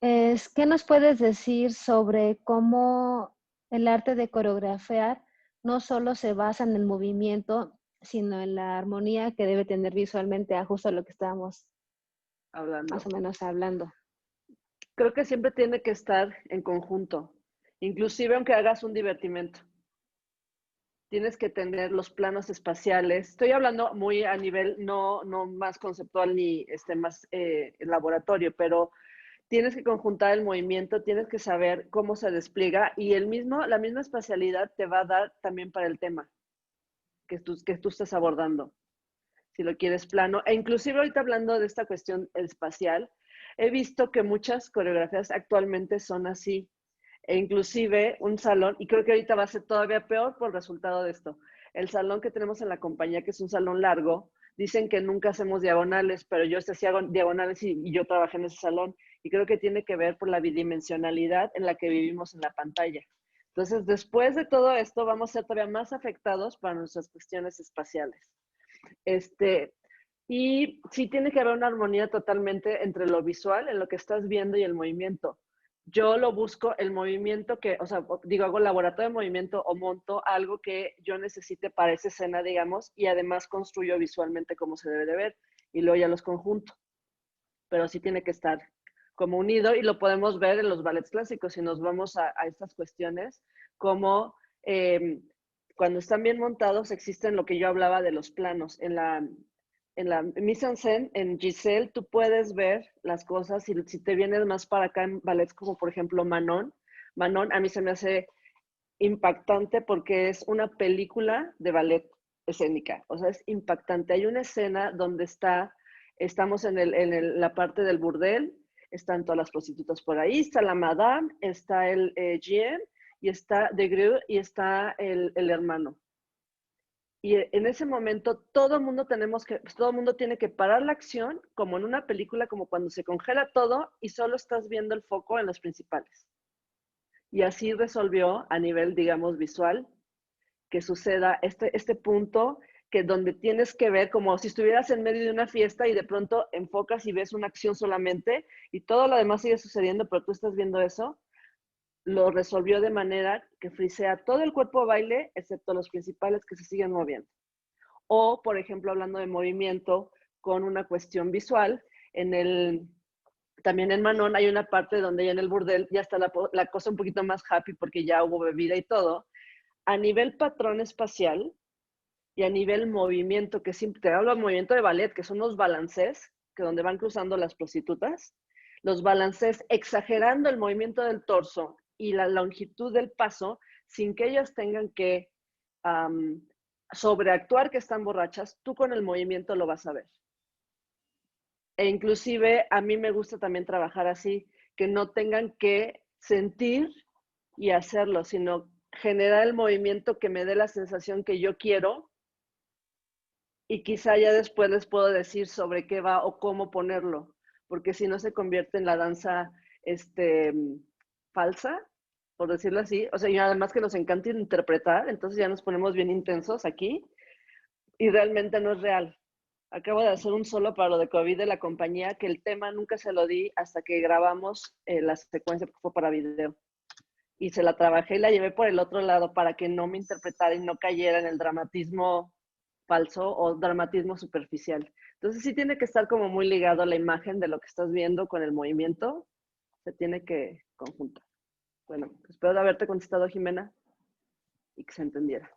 ¿Qué nos puedes decir sobre cómo el arte de coreografiar no solo se basa en el movimiento, sino en la armonía que debe tener visualmente a justo lo que estábamos Hablando. más o menos hablando? Creo que siempre tiene que estar en conjunto, inclusive aunque hagas un divertimento. Tienes que tener los planos espaciales. Estoy hablando muy a nivel no más conceptual ni más laboratorio, pero tienes que conjuntar el movimiento, tienes que saber cómo se despliega y la misma espacialidad te va a dar también para el tema que tú estás abordando, si lo quieres plano. E inclusive ahorita hablando de esta cuestión espacial, he visto que muchas coreografías actualmente son así. E inclusive un salón, y creo que ahorita va a ser todavía peor por el resultado de esto. El salón que tenemos en la compañía, que es un salón largo, dicen que nunca hacemos diagonales, pero yo sí hago diagonales y yo trabajé en ese salón. Y creo que tiene que ver por la bidimensionalidad en la que vivimos en la pantalla. Entonces, después de todo esto, vamos a ser todavía más afectados para nuestras cuestiones espaciales. Y sí tiene que haber una armonía totalmente entre lo visual, en lo que estás viendo y el movimiento. Yo lo busco el movimiento que, o sea, digo, hago laboratorio de movimiento o monto algo que yo necesite para esa escena, digamos, y además construyo visualmente como se debe de ver y luego ya los conjunto. Pero sí tiene que estar como unido y lo podemos ver en los ballets clásicos si nos vamos a estas cuestiones, como cuando están bien montados existen lo que yo hablaba de los planos. En la mise en scène, en Giselle, tú puedes ver las cosas y si te vienes más para acá en ballets como por ejemplo Manon. Manon a mí se me hace impactante porque es una película de ballet escénica, o sea, es impactante. Hay una escena donde estamos en la parte del burdel, están todas las prostitutas por ahí, está la madame, está el GM, y está De Greux, y está el hermano. Y en ese momento todo el mundo tiene que parar la acción, como en una película, como cuando se congela todo y solo estás viendo el foco en los principales. Y así resolvió a nivel, digamos, visual, que suceda este punto que donde tienes que ver como si estuvieras en medio de una fiesta y de pronto enfocas y ves una acción solamente y todo lo demás sigue sucediendo, pero tú estás viendo eso. Lo resolvió de manera que frisea todo el cuerpo a baile, excepto los principales que se siguen moviendo. O, por ejemplo, hablando de movimiento con una cuestión visual, también en Manon hay una parte donde ya en el burdel ya está la cosa un poquito más happy porque ya hubo bebida y todo. A nivel patrón espacial y a nivel movimiento, que siempre te hablo de movimiento de ballet, que son los balances, que donde van cruzando las prostitutas, los balances exagerando el movimiento del torso y la longitud del paso, sin que ellas tengan que sobreactuar que están borrachas, tú con el movimiento lo vas a ver. E inclusive a mí me gusta también trabajar así, que no tengan que sentir y hacerlo, sino generar el movimiento que me dé la sensación que yo quiero y quizá ya después les puedo decir sobre qué va o cómo ponerlo, porque si no se convierte en la danza falsa, por decirlo así. O sea, y además que nos encanta interpretar, entonces ya nos ponemos bien intensos aquí y realmente no es real. Acabo de hacer un solo para lo de COVID de la compañía, que el tema nunca se lo di hasta que grabamos la secuencia, porque fue para video. Y se la trabajé y la llevé por el otro lado para que no me interpretara y no cayera en el dramatismo falso o dramatismo superficial. Entonces sí tiene que estar como muy ligado a la imagen de lo que estás viendo con el movimiento. Se tiene que conjuntar. Bueno, espero haberte contestado, Jimena, y que se entendiera.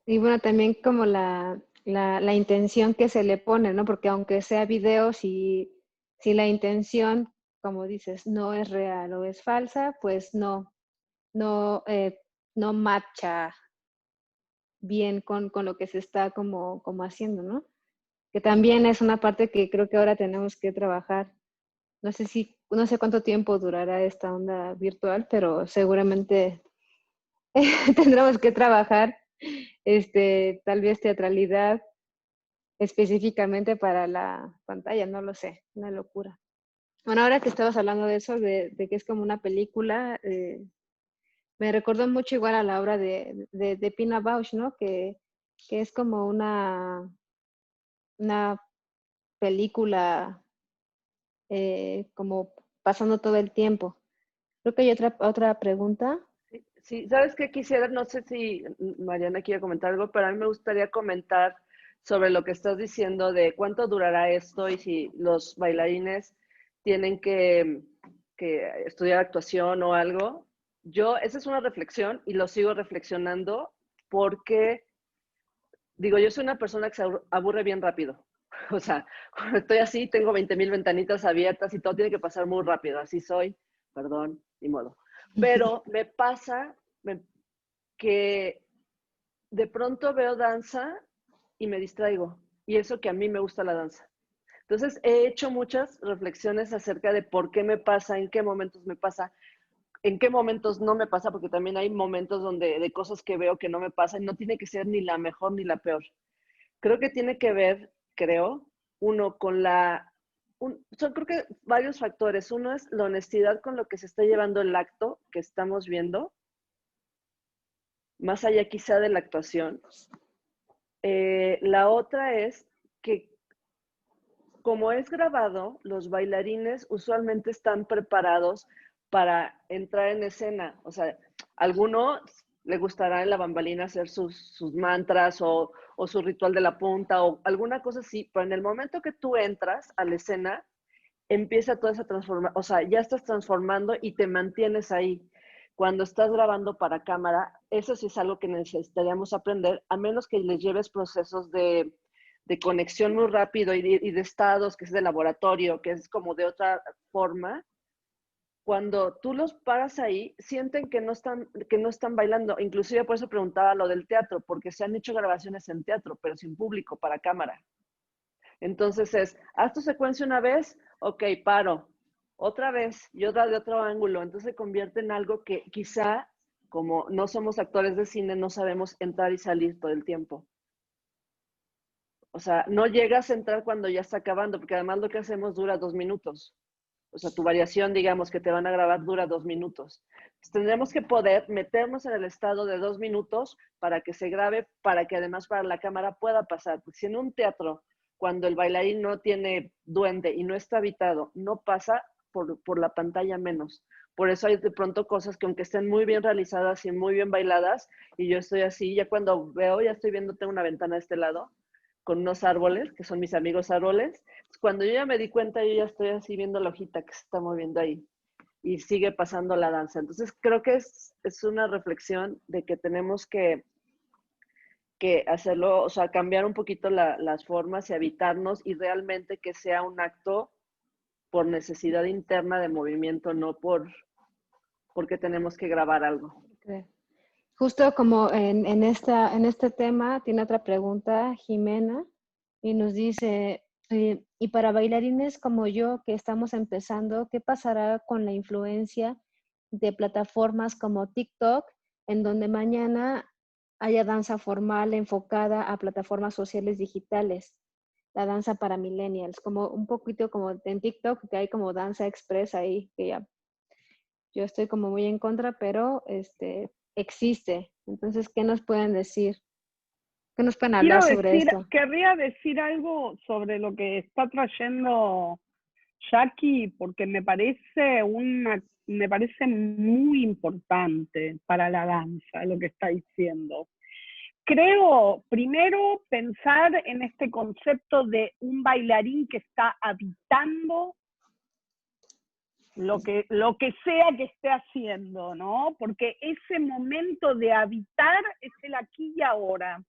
Y bueno, también como la intención que se le pone, ¿no? Porque aunque sea video, si la intención, como dices, no es real o es falsa, pues no, no matcha bien con lo que se está como haciendo, ¿no? Que también es una parte que creo que ahora tenemos que trabajar. No sé cuánto tiempo durará esta onda virtual, pero seguramente tendremos que trabajar, tal vez teatralidad específicamente para la pantalla, no lo sé, una locura. Bueno, ahora que estabas hablando de eso, de que es como una película, me recordó mucho igual a la obra de Pina Bausch, ¿no? Que es como una película como pasando todo el tiempo. Creo que hay otra pregunta. Sí, sí, ¿sabes qué quisiera? No sé si Mariana quiere comentar algo, pero a mí me gustaría comentar sobre lo que estás diciendo de cuánto durará esto y si los bailarines tienen que estudiar actuación o algo. Esa es una reflexión y lo sigo reflexionando porque, digo, yo soy una persona que se aburre bien rápido. O sea, cuando estoy así, tengo 20,000 ventanitas abiertas y todo tiene que pasar muy rápido. Así soy, perdón, ni modo. Pero me pasa que de pronto veo danza y me distraigo. Y eso que a mí me gusta la danza. Entonces he hecho muchas reflexiones acerca de por qué me pasa, en qué momentos me pasa, en qué momentos no me pasa, porque también hay momentos donde de cosas que veo que no me pasan, no tiene que ser ni la mejor ni la peor. Creo que tiene que ver, uno con son creo que varios factores. Uno es la honestidad con lo que se está llevando el acto que estamos viendo, más allá quizá de la actuación. La otra es que como es grabado, los bailarines usualmente están preparados para entrar en escena. O sea, a alguno le gustará en la bambalina hacer sus mantras o su ritual de la punta o alguna cosa así, pero en el momento que tú entras a la escena, empieza toda esa transformación, o sea, ya estás transformando y te mantienes ahí. Cuando estás grabando para cámara, eso sí es algo que necesitaríamos aprender, a menos que les lleves procesos de conexión muy rápido y de estados, que es de laboratorio, que es como de otra forma. Cuando tú los paras ahí, sienten que no están bailando. Inclusive por eso preguntaba lo del teatro, porque se han hecho grabaciones en teatro, pero sin público, para cámara. Entonces haz tu secuencia una vez, ok, paro, otra vez y otra de otro ángulo. Entonces se convierte en algo que quizá, como no somos actores de cine, no sabemos entrar y salir todo el tiempo. O sea, no llegas a entrar cuando ya está acabando, porque además lo que hacemos dura 2 minutos. O sea, tu variación, digamos, que te van a grabar dura 2 minutos. Entonces, tendremos que poder meternos en el estado de 2 minutos para que se grabe, para que además para la cámara pueda pasar. Porque si en un teatro, cuando el bailarín no tiene duende y no está habitado, no pasa por la pantalla menos. Por eso hay de pronto cosas que aunque estén muy bien realizadas y muy bien bailadas, y yo estoy así, ya cuando veo, ya estoy viendo, tengo una ventana de este lado, con unos árboles, que son mis amigos árboles. Cuando yo ya me di cuenta, yo ya estoy así viendo la hojita que se está moviendo ahí y sigue pasando la danza. Entonces creo que es una reflexión de que tenemos que hacerlo, o sea, cambiar un poquito las formas y habitarnos y realmente que sea un acto por necesidad interna de movimiento, no porque tenemos que grabar algo. Justo como en este tema, tiene otra pregunta Jimena y nos dice, y para bailarines como yo que estamos empezando, ¿qué pasará con la influencia de plataformas como TikTok, en donde mañana haya danza formal enfocada a plataformas sociales digitales? La danza para millennials, como un poquito como en TikTok, que hay como danza express ahí, que ya yo estoy como muy en contra, pero existe. Entonces, ¿qué nos pueden decir? ¿Qué nos pueden hablar sobre esto? Querría decir algo sobre lo que está trayendo Jackie, porque me parece muy importante para la danza lo que está diciendo. Creo, primero, pensar en este concepto de un bailarín que está habitando lo que sea que esté haciendo, ¿no? Porque ese momento de habitar es el aquí y ahora.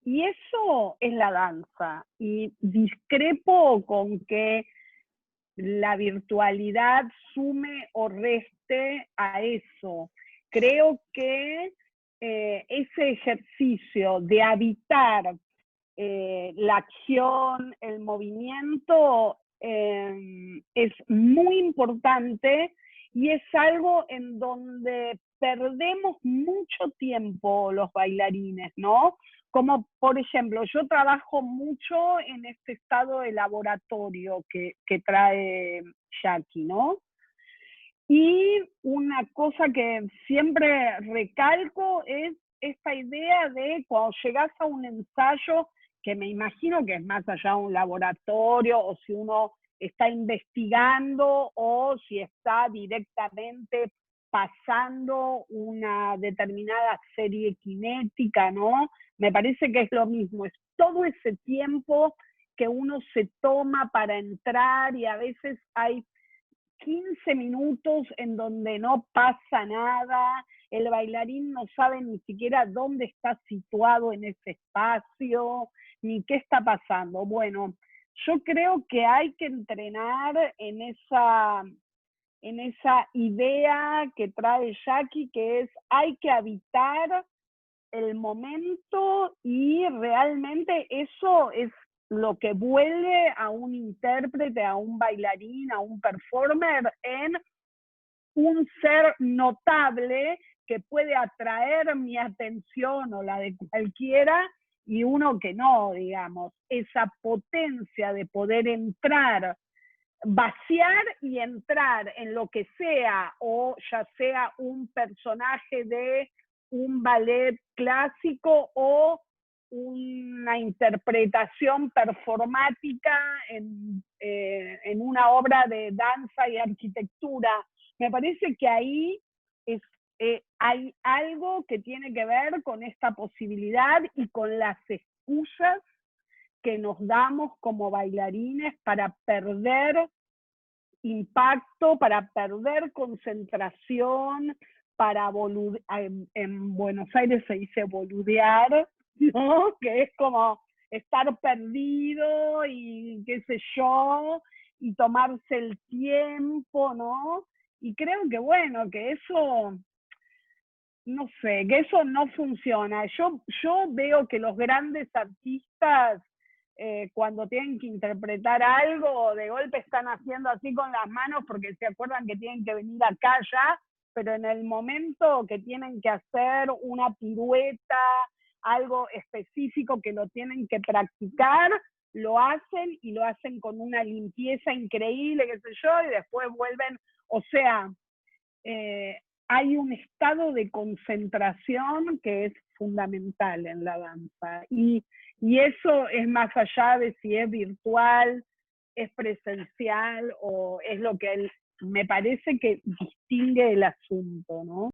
Y eso es la danza. Y discrepo con que la virtualidad sume o reste a eso. Creo que ese ejercicio de habitar la acción, el movimiento, es muy importante y es algo en donde perdemos mucho tiempo los bailarines, ¿no? Como por ejemplo, yo trabajo mucho en este estado de laboratorio que trae Jackie, ¿no? Y una cosa que siempre recalco es esta idea de cuando llegas a un ensayo, que me imagino que es más allá de un laboratorio, o si uno está investigando, o si está directamente pasando una determinada serie cinética, ¿no? Me parece que es lo mismo, es todo ese tiempo que uno se toma para entrar y a veces hay 15 minutos en donde no pasa nada, el bailarín no sabe ni siquiera dónde está situado en ese espacio, ni qué está pasando. Bueno, yo creo que hay que entrenar en esa idea que trae Jackie, que es hay que habitar el momento y realmente eso es lo que vuelve a un intérprete, a un bailarín, a un performer en un ser notable que puede atraer mi atención o la de cualquiera y uno que no, digamos. Esa potencia de poder entrar, vaciar y entrar en lo que sea, o ya sea un personaje de un ballet clásico o una interpretación performática en una obra de danza y arquitectura. Me parece que ahí hay algo que tiene que ver con esta posibilidad y con las excusas que nos damos como bailarines para perder impacto, para perder concentración, para en Buenos Aires se dice boludear, ¿no? Que es como estar perdido y qué sé yo, y tomarse el tiempo, ¿no? Y creo que bueno, que eso, no sé, que eso no funciona. Yo veo que los grandes artistas, cuando tienen que interpretar algo, de golpe están haciendo así con las manos porque se acuerdan que tienen que venir acá ya, pero en el momento que tienen que hacer una pirueta, algo específico que lo tienen que practicar, lo hacen y lo hacen con una limpieza increíble, qué sé yo, y después vuelven, o sea, hay un estado de concentración que es fundamental en la danza. Y eso es más allá de si es virtual, es presencial o es lo que me parece que distingue el asunto, ¿no?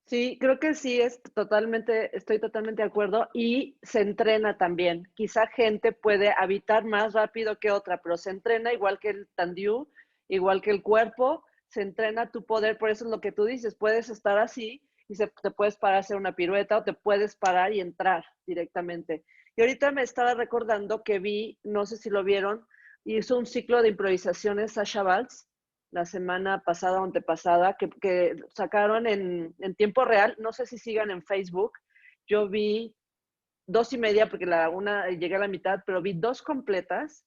Sí, creo que sí, estoy totalmente de acuerdo y se entrena también. Quizá gente puede habitar más rápido que otra, pero se entrena igual que el tendiu, igual que el cuerpo, se entrena tu poder, por eso es lo que tú dices, puedes estar así y te puedes parar a hacer una pirueta o te puedes parar y entrar directamente. Y ahorita me estaba recordando que vi, no sé si lo vieron, hizo un ciclo de improvisaciones Sasha Valls la semana pasada o antepasada, que sacaron en tiempo real, no sé si sigan en Facebook, yo vi 2:30 porque una llegué a la mitad, pero vi 2 completas.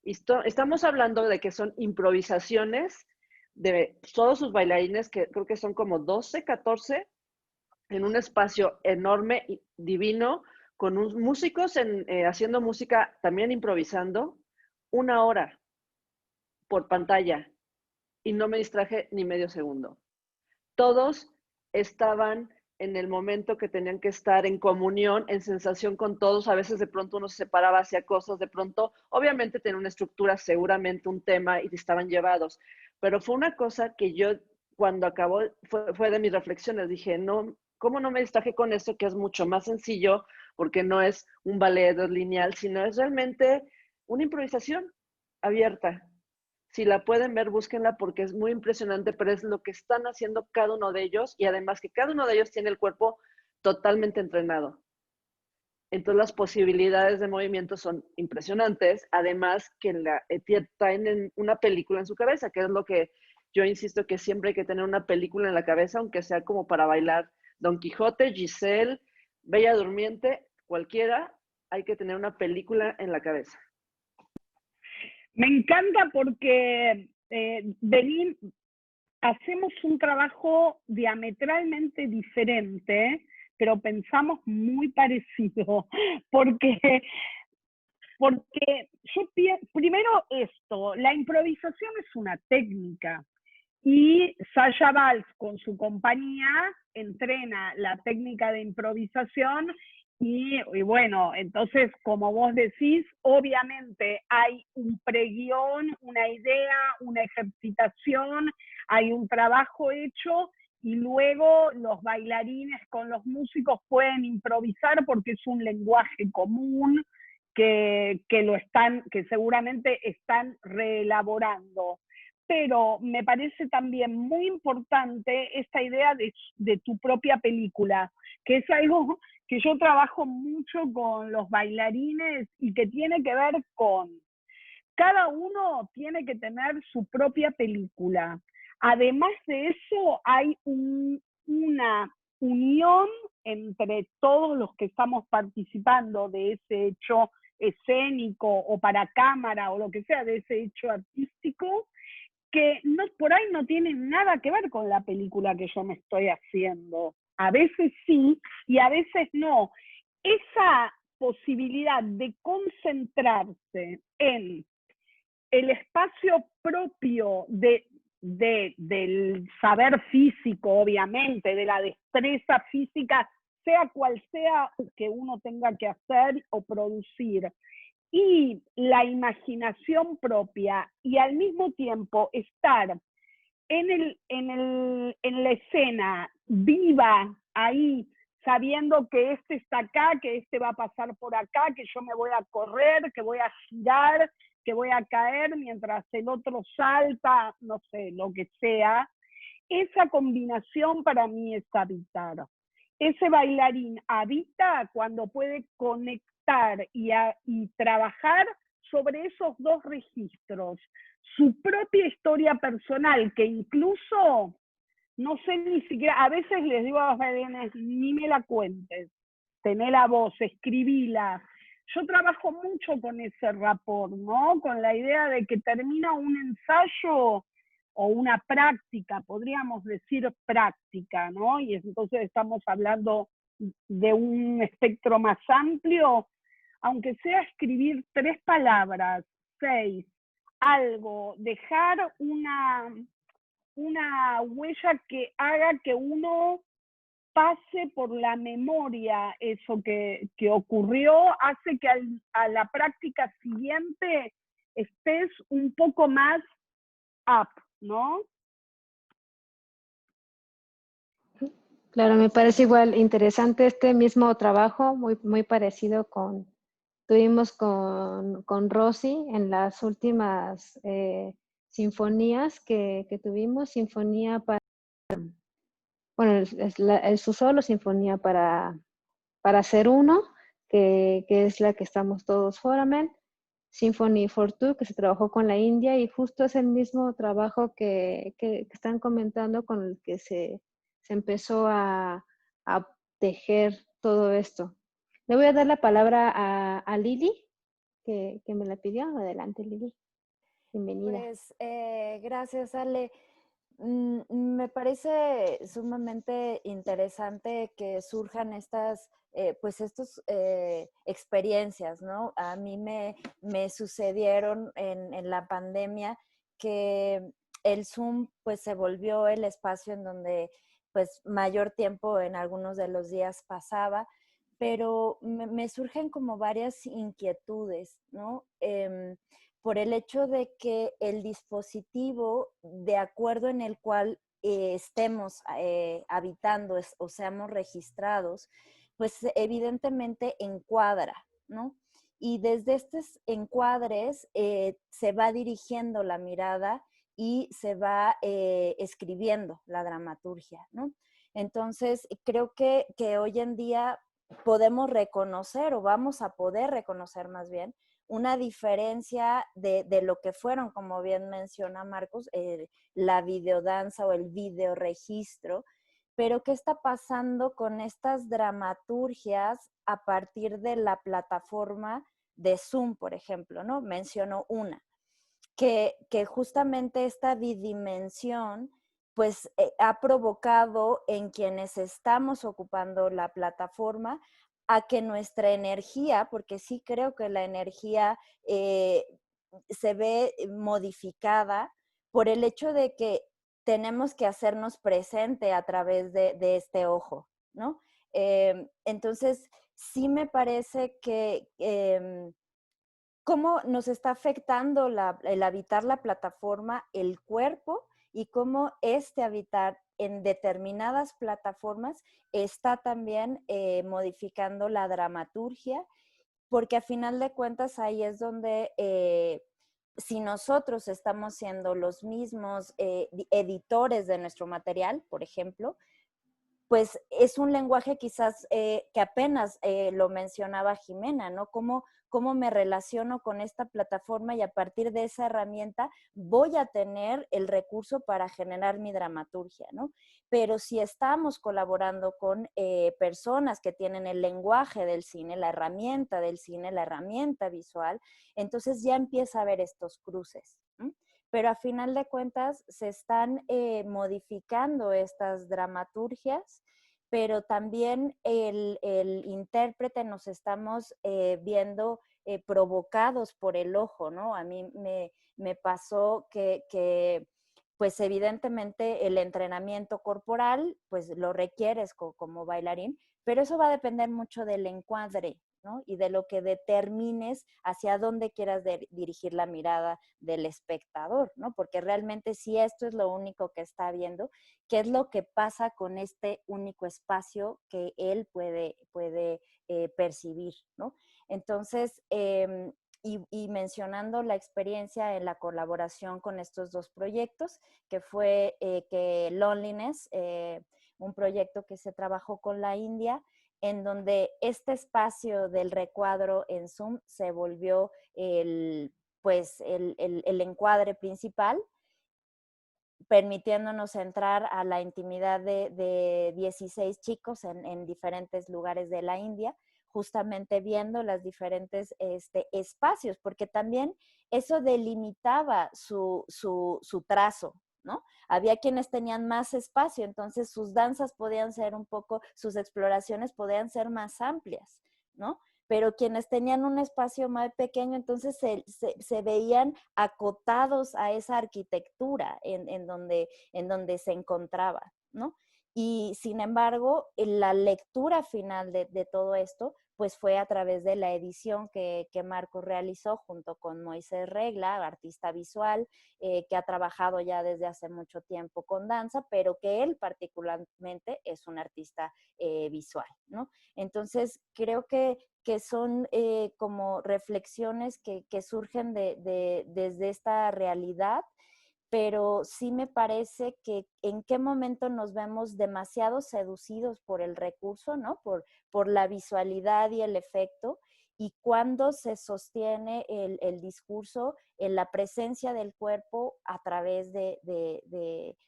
Y estamos hablando de que son improvisaciones de todos sus bailarines, que creo que son como 12, 14, en un espacio enorme y divino, con músicos haciendo música, también improvisando, 1 hora por pantalla. Y no me distraje ni medio segundo. Todos estaban en el momento que tenían que estar en comunión, en sensación con todos. A veces de pronto uno se separaba hacia cosas, de pronto, obviamente tenía una estructura, seguramente un tema y estaban llevados. Pero fue una cosa que yo, cuando acabó, fue de mis reflexiones. Dije, no, ¿cómo no me distraje con eso? Que es mucho más sencillo, porque no es un ballet lineal, sino es realmente una improvisación abierta. Si la pueden ver, búsquenla porque es muy impresionante, pero es lo que están haciendo cada uno de ellos y además que cada uno de ellos tiene el cuerpo totalmente entrenado. Entonces las posibilidades de movimiento son impresionantes, además que tienen una película en su cabeza, que es lo que yo insisto que siempre hay que tener una película en la cabeza, aunque sea como para bailar Don Quijote, Giselle, Bella Durmiente, cualquiera, hay que tener una película en la cabeza. Me encanta porque hacemos un trabajo diametralmente diferente, pero pensamos muy parecido, porque yo primero esto, la improvisación es una técnica, y Sasha Valls con su compañía entrena la técnica de improvisación y bueno, entonces como vos decís, obviamente hay un preguión, una idea, una ejercitación, hay un trabajo hecho y luego los bailarines con los músicos pueden improvisar porque es un lenguaje común que seguramente están reelaborando. Pero me parece también muy importante esta idea de tu propia película, que es algo que yo trabajo mucho con los bailarines y que tiene que ver con cada uno tiene que tener su propia película. Además de eso, hay una unión entre todos los que estamos participando de ese hecho escénico o para cámara o lo que sea, de ese hecho artístico, que por ahí no tiene nada que ver con la película que yo me estoy haciendo. A veces sí y a veces no. Esa posibilidad de concentrarse en el espacio propio del saber físico, obviamente, de la destreza física, sea cual sea que uno tenga que hacer o producir, y la imaginación propia, y al mismo tiempo estar en la escena viva ahí, sabiendo que este está acá, que este va a pasar por acá, que yo me voy a correr, que voy a girar, que voy a caer mientras el otro salta, no sé, lo que sea. Esa combinación para mí es habitar. Ese bailarín habita cuando puede conectar y trabajar sobre esos dos registros. Su propia historia personal, que incluso, no sé ni siquiera, a veces les digo a los bailarines, ni me la cuentes, tené la voz, escribíla. Yo trabajo mucho con ese rapport, ¿no? Con la idea de que termina un ensayo o una práctica, podríamos decir práctica, ¿no? Y entonces estamos hablando de un espectro más amplio, aunque sea escribir 3 palabras, 6, algo, dejar una huella que haga que uno pase por la memoria eso que ocurrió, hace que a la práctica siguiente estés un poco más up, ¿no? Claro, me parece igual interesante este mismo trabajo, muy parecido tuvimos con Rosy en las últimas sinfonías que tuvimos, sinfonía para, bueno, es su solo, sinfonía para hacer uno, que es la que estamos todos foramen, Symphony for Two, que se trabajó con la India, y justo es el mismo trabajo que están comentando con el que se empezó a tejer todo esto. Le voy a dar la palabra a Lili, que me la pidió. Adelante, Lili. Bienvenida. Pues gracias, Ale. Me parece sumamente interesante que surjan estas experiencias, ¿no? A mí me sucedieron en la pandemia que el Zoom pues se volvió el espacio en donde pues mayor tiempo en algunos de los días pasaba, pero me surgen como varias inquietudes, ¿no? Por el hecho de que el dispositivo, de acuerdo en el cual estemos habitando o seamos registrados, pues evidentemente encuadra, ¿no? Y desde estos encuadres se va dirigiendo la mirada y se va escribiendo la dramaturgia, ¿no? Entonces, creo que hoy en día podemos reconocer o vamos a poder reconocer más bien una diferencia de lo que fueron, como bien menciona Marcos, la videodanza o el videoregistro, pero ¿qué está pasando con estas dramaturgias a partir de la plataforma de Zoom, por ejemplo, ¿no? Menciono una, que justamente esta bidimensión pues ha provocado en quienes estamos ocupando la plataforma a que nuestra energía, porque sí creo que la energía se ve modificada por el hecho de que tenemos que hacernos presente a través de este ojo, ¿no? Entonces, sí me parece que cómo nos está afectando el habitar la plataforma, el cuerpo, y cómo este habitar en determinadas plataformas está también modificando la dramaturgia, porque a final de cuentas ahí es donde si nosotros estamos siendo los mismos editores de nuestro material, por ejemplo, pues es un lenguaje quizás que apenas lo mencionaba Jimena, ¿no? ¿Cómo me relaciono con esta plataforma y a partir de esa herramienta voy a tener el recurso para generar mi dramaturgia, ¿no? Pero si estamos colaborando con personas que tienen el lenguaje del cine, la herramienta del cine, la herramienta visual, entonces ya empieza a haber estos cruces, ¿no? Pero a final de cuentas se están modificando estas dramaturgias, pero también el intérprete nos estamos viendo provocados por el ojo, ¿no? A mí me pasó que pues evidentemente el entrenamiento corporal, pues lo requieres como bailarín, pero eso va a depender mucho del encuadre, ¿no? Y de lo que determines hacia dónde quieras dirigir la mirada del espectador, ¿no? Porque realmente si esto es lo único que está viendo, ¿qué es lo que pasa con este único espacio que él puede percibir, ¿no? Entonces, y mencionando la experiencia en la colaboración con estos dos proyectos, que fue que Loneliness, un proyecto que se trabajó con la India, en donde este espacio del recuadro en Zoom se volvió el encuadre principal, permitiéndonos entrar a la intimidad de 16 chicos en diferentes lugares de la India, justamente viendo los diferentes espacios, porque también eso delimitaba su trazo, ¿no? Había quienes tenían más espacio, entonces sus danzas podían ser un poco, sus exploraciones podían ser más amplias, ¿no? Pero quienes tenían un espacio más pequeño, entonces se veían acotados a esa arquitectura en donde se encontraba, ¿no? Y sin embargo, la lectura final de todo esto, pues fue a través de la edición que Marcos realizó junto con Moisés Regla, artista visual, que ha trabajado ya desde hace mucho tiempo con danza, pero que él particularmente es un artista visual, ¿no? Entonces, creo que son como reflexiones que surgen desde esta realidad, pero sí me parece que en qué momento nos vemos demasiado seducidos por el recurso, ¿no? Por la visualidad y el efecto, y cuando se sostiene el discurso en la presencia del cuerpo a través de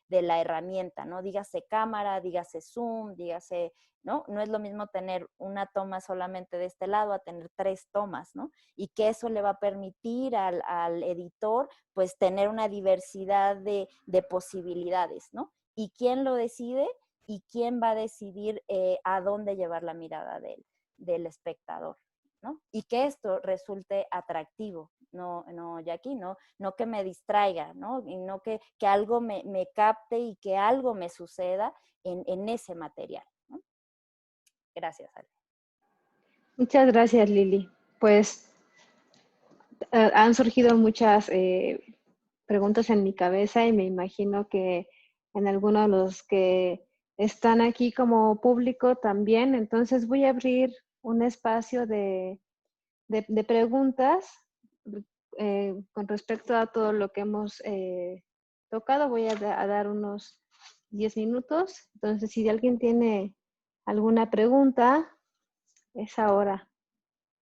la herramienta, ¿no? Dígase cámara, dígase Zoom, dígase, ¿no? No es lo mismo tener una toma solamente de este lado a tener 3 tomas, ¿no? Y que eso le va a permitir al editor pues tener una diversidad de posibilidades, ¿no? ¿Y quién lo decide? ¿Y quién va a decidir a dónde llevar la mirada del espectador, ¿no? Y que esto resulte atractivo, no Jackie, no que me distraiga, ¿no? Y no que algo me capte y que algo me suceda en ese material, ¿no? Gracias, Ale. Muchas gracias, Lili. Pues han surgido muchas preguntas en mi cabeza y me imagino que en algunos de los que están aquí como público también. Entonces voy a abrir un espacio de preguntas con respecto a todo lo que hemos tocado. Voy a dar unos 10 minutos. Entonces, si alguien tiene alguna pregunta, Es ahora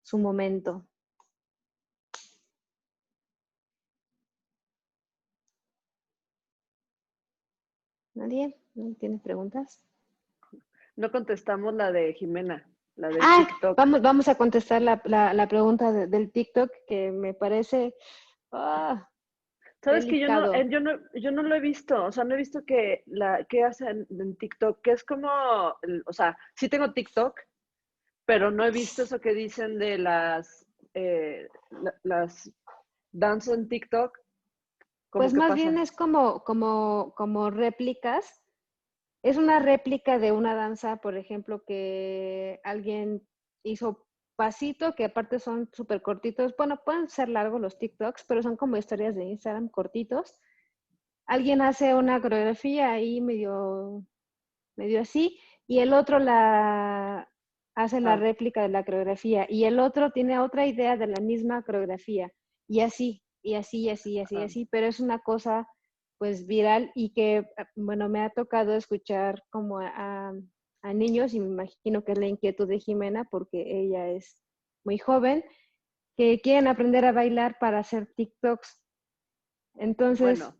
su momento. ¿Nadie? ¿No tiene preguntas? No contestamos la de Jimena, la del Ah, TikTok. vamos a contestar la pregunta del TikTok, que me parece Sabes que delicado. yo no lo he visto, o sea, no he visto que hacen en TikTok, que es como, o sea, sí tengo TikTok, pero no he visto eso que dicen de las danzas en TikTok, como Pues que más bien pasa. es como réplicas. Es una réplica de una danza, por ejemplo, que alguien hizo pasito, que aparte son súper cortitos. Bueno, pueden ser largos los TikToks, pero son como historias de Instagram cortitos. Alguien hace una coreografía ahí medio así, y el otro hace la Ah, réplica de la coreografía, y el otro tiene otra idea de la misma coreografía, y así, y así, y así, y así, y ah, así, pero es una cosa pues viral y que, bueno, me ha tocado escuchar como a niños, y me imagino que es la inquietud de Jimena, porque ella es muy joven, que quieren aprender a bailar para hacer TikToks. Entonces, bueno,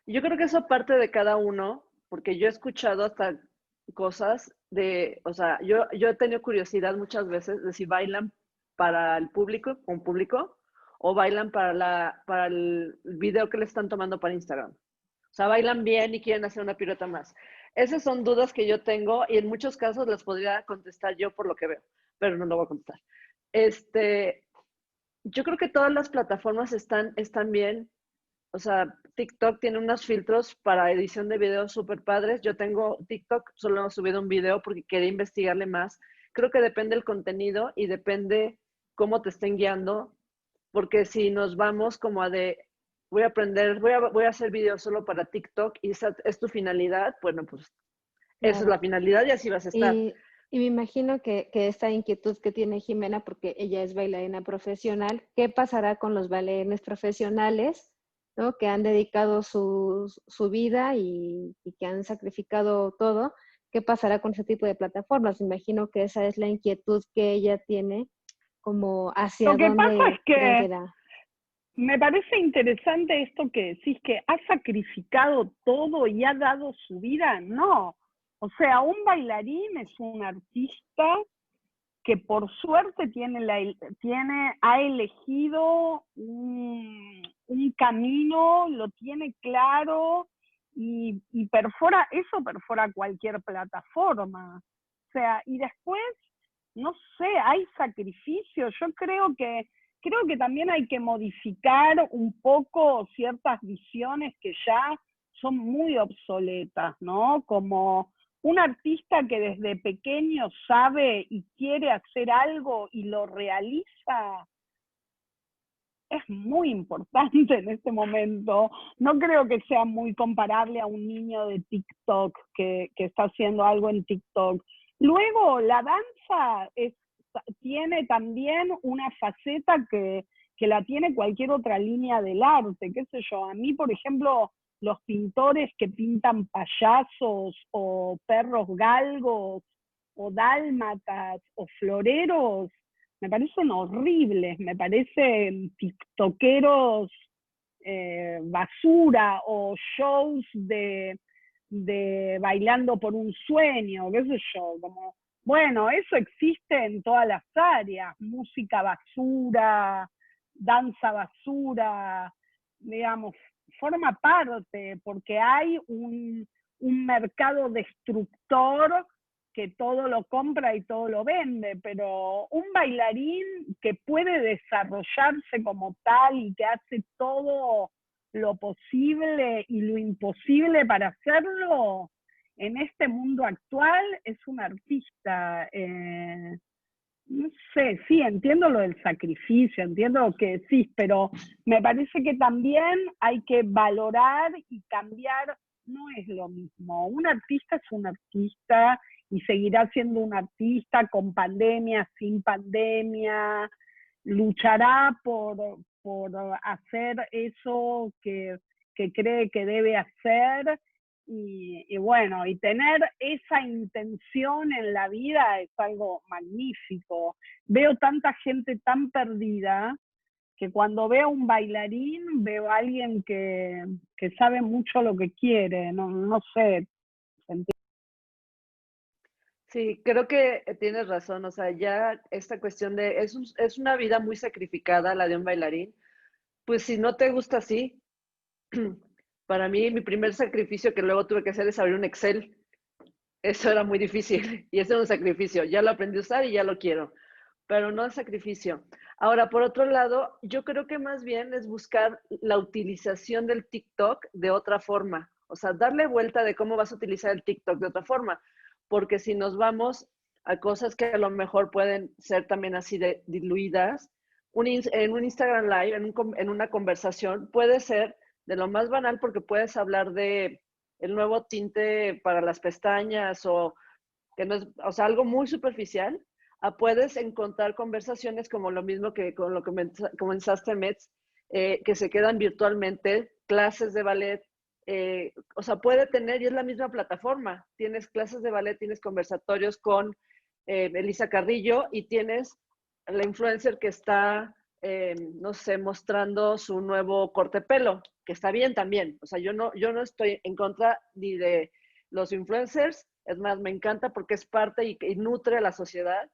yo creo que eso parte de cada uno, porque yo he escuchado hasta cosas de, o sea, yo he tenido curiosidad muchas veces de si bailan para el público, con público, o bailan para el video que le están tomando para Instagram. O sea, bailan bien y quieren hacer una pirueta más. Esas son dudas que yo tengo y en muchos casos las podría contestar yo por lo que veo, pero no lo voy a contestar. Este, yo creo que todas las plataformas están bien. O sea, TikTok tiene unos filtros para edición de videos súper padres. Yo tengo TikTok, solo he subido un video porque quería investigarle más. Creo que depende del contenido y depende cómo te estén guiando, porque si nos vamos como a de, voy a aprender, voy a hacer videos solo para TikTok y esa es tu finalidad, bueno, pues esa es claro. la finalidad y así vas a estar. Y me imagino que esta inquietud que tiene Jimena, porque ella es bailarina profesional, ¿qué pasará con los bailarines profesionales, ¿no? Que han dedicado su vida y que han sacrificado todo? ¿Qué pasará con ese tipo de plataformas? Me imagino que esa es la inquietud que ella tiene, como Lo hacia que pasa es dónde creen que que irá. me parece interesante esto que decís, que ha sacrificado todo y ha dado su vida. No. O sea, un bailarín es un artista que por suerte ha elegido un camino, lo tiene claro y perfora cualquier plataforma. O sea, y después, no sé, hay sacrificios. Yo creo que también hay que modificar un poco ciertas visiones que ya son muy obsoletas, ¿no? Como un artista que desde pequeño sabe y quiere hacer algo y lo realiza, es muy importante en este momento. No creo que sea muy comparable a un niño de TikTok que está haciendo algo en TikTok. Luego, la danza tiene también una faceta que la tiene cualquier otra línea del arte, qué sé yo. A mí, por ejemplo, los pintores que pintan payasos o perros galgos o dálmatas o floreros, me parecen horribles, me parecen tiktokeros basura o shows de bailando por un sueño, qué sé yo, como, bueno, eso existe en todas las áreas, música basura, danza basura, digamos, forma parte, porque hay un mercado destructor que todo lo compra y todo lo vende, pero un bailarín que puede desarrollarse como tal y que hace todo lo posible y lo imposible para hacerlo, en este mundo actual es un artista. No sé, sí, entiendo lo del sacrificio, entiendo lo que decís, pero me parece que también hay que valorar y cambiar, no es lo mismo. Un artista es un artista y seguirá siendo un artista con pandemia, sin pandemia, luchará por hacer eso que cree que debe hacer Y bueno, y tener esa intención en la vida es algo magnífico. Veo tanta gente tan perdida que cuando veo a un bailarín, veo a alguien que sabe mucho lo que quiere, no sé. Sí, creo que tienes razón, o sea, ya esta cuestión de, es una vida muy sacrificada la de un bailarín, pues si no te gusta así, para mí mi primer sacrificio que luego tuve que hacer es abrir un Excel, eso era muy difícil y ese era un sacrificio, ya lo aprendí a usar y ya lo quiero, pero no es sacrificio. Ahora, por otro lado, yo creo que más bien es buscar la utilización del TikTok de otra forma, o sea, darle vuelta de cómo vas a utilizar el TikTok de otra forma, porque si nos vamos a cosas que a lo mejor pueden ser también así de diluidas, en un Instagram Live, en una conversación, puede ser de lo más banal porque puedes hablar de el nuevo tinte para las pestañas o que no es, o sea, algo muy superficial, puedes encontrar conversaciones como lo mismo que con lo que comenzaste, Metz, que se quedan virtualmente, clases de ballet, o sea, puede tener, y es la misma plataforma, tienes clases de ballet, tienes conversatorios con Elisa Carrillo y tienes la influencer que está, no sé, mostrando su nuevo corte de pelo, que está bien también, o sea, yo no estoy en contra ni de los influencers, es más, me encanta porque es parte y nutre a la sociedad.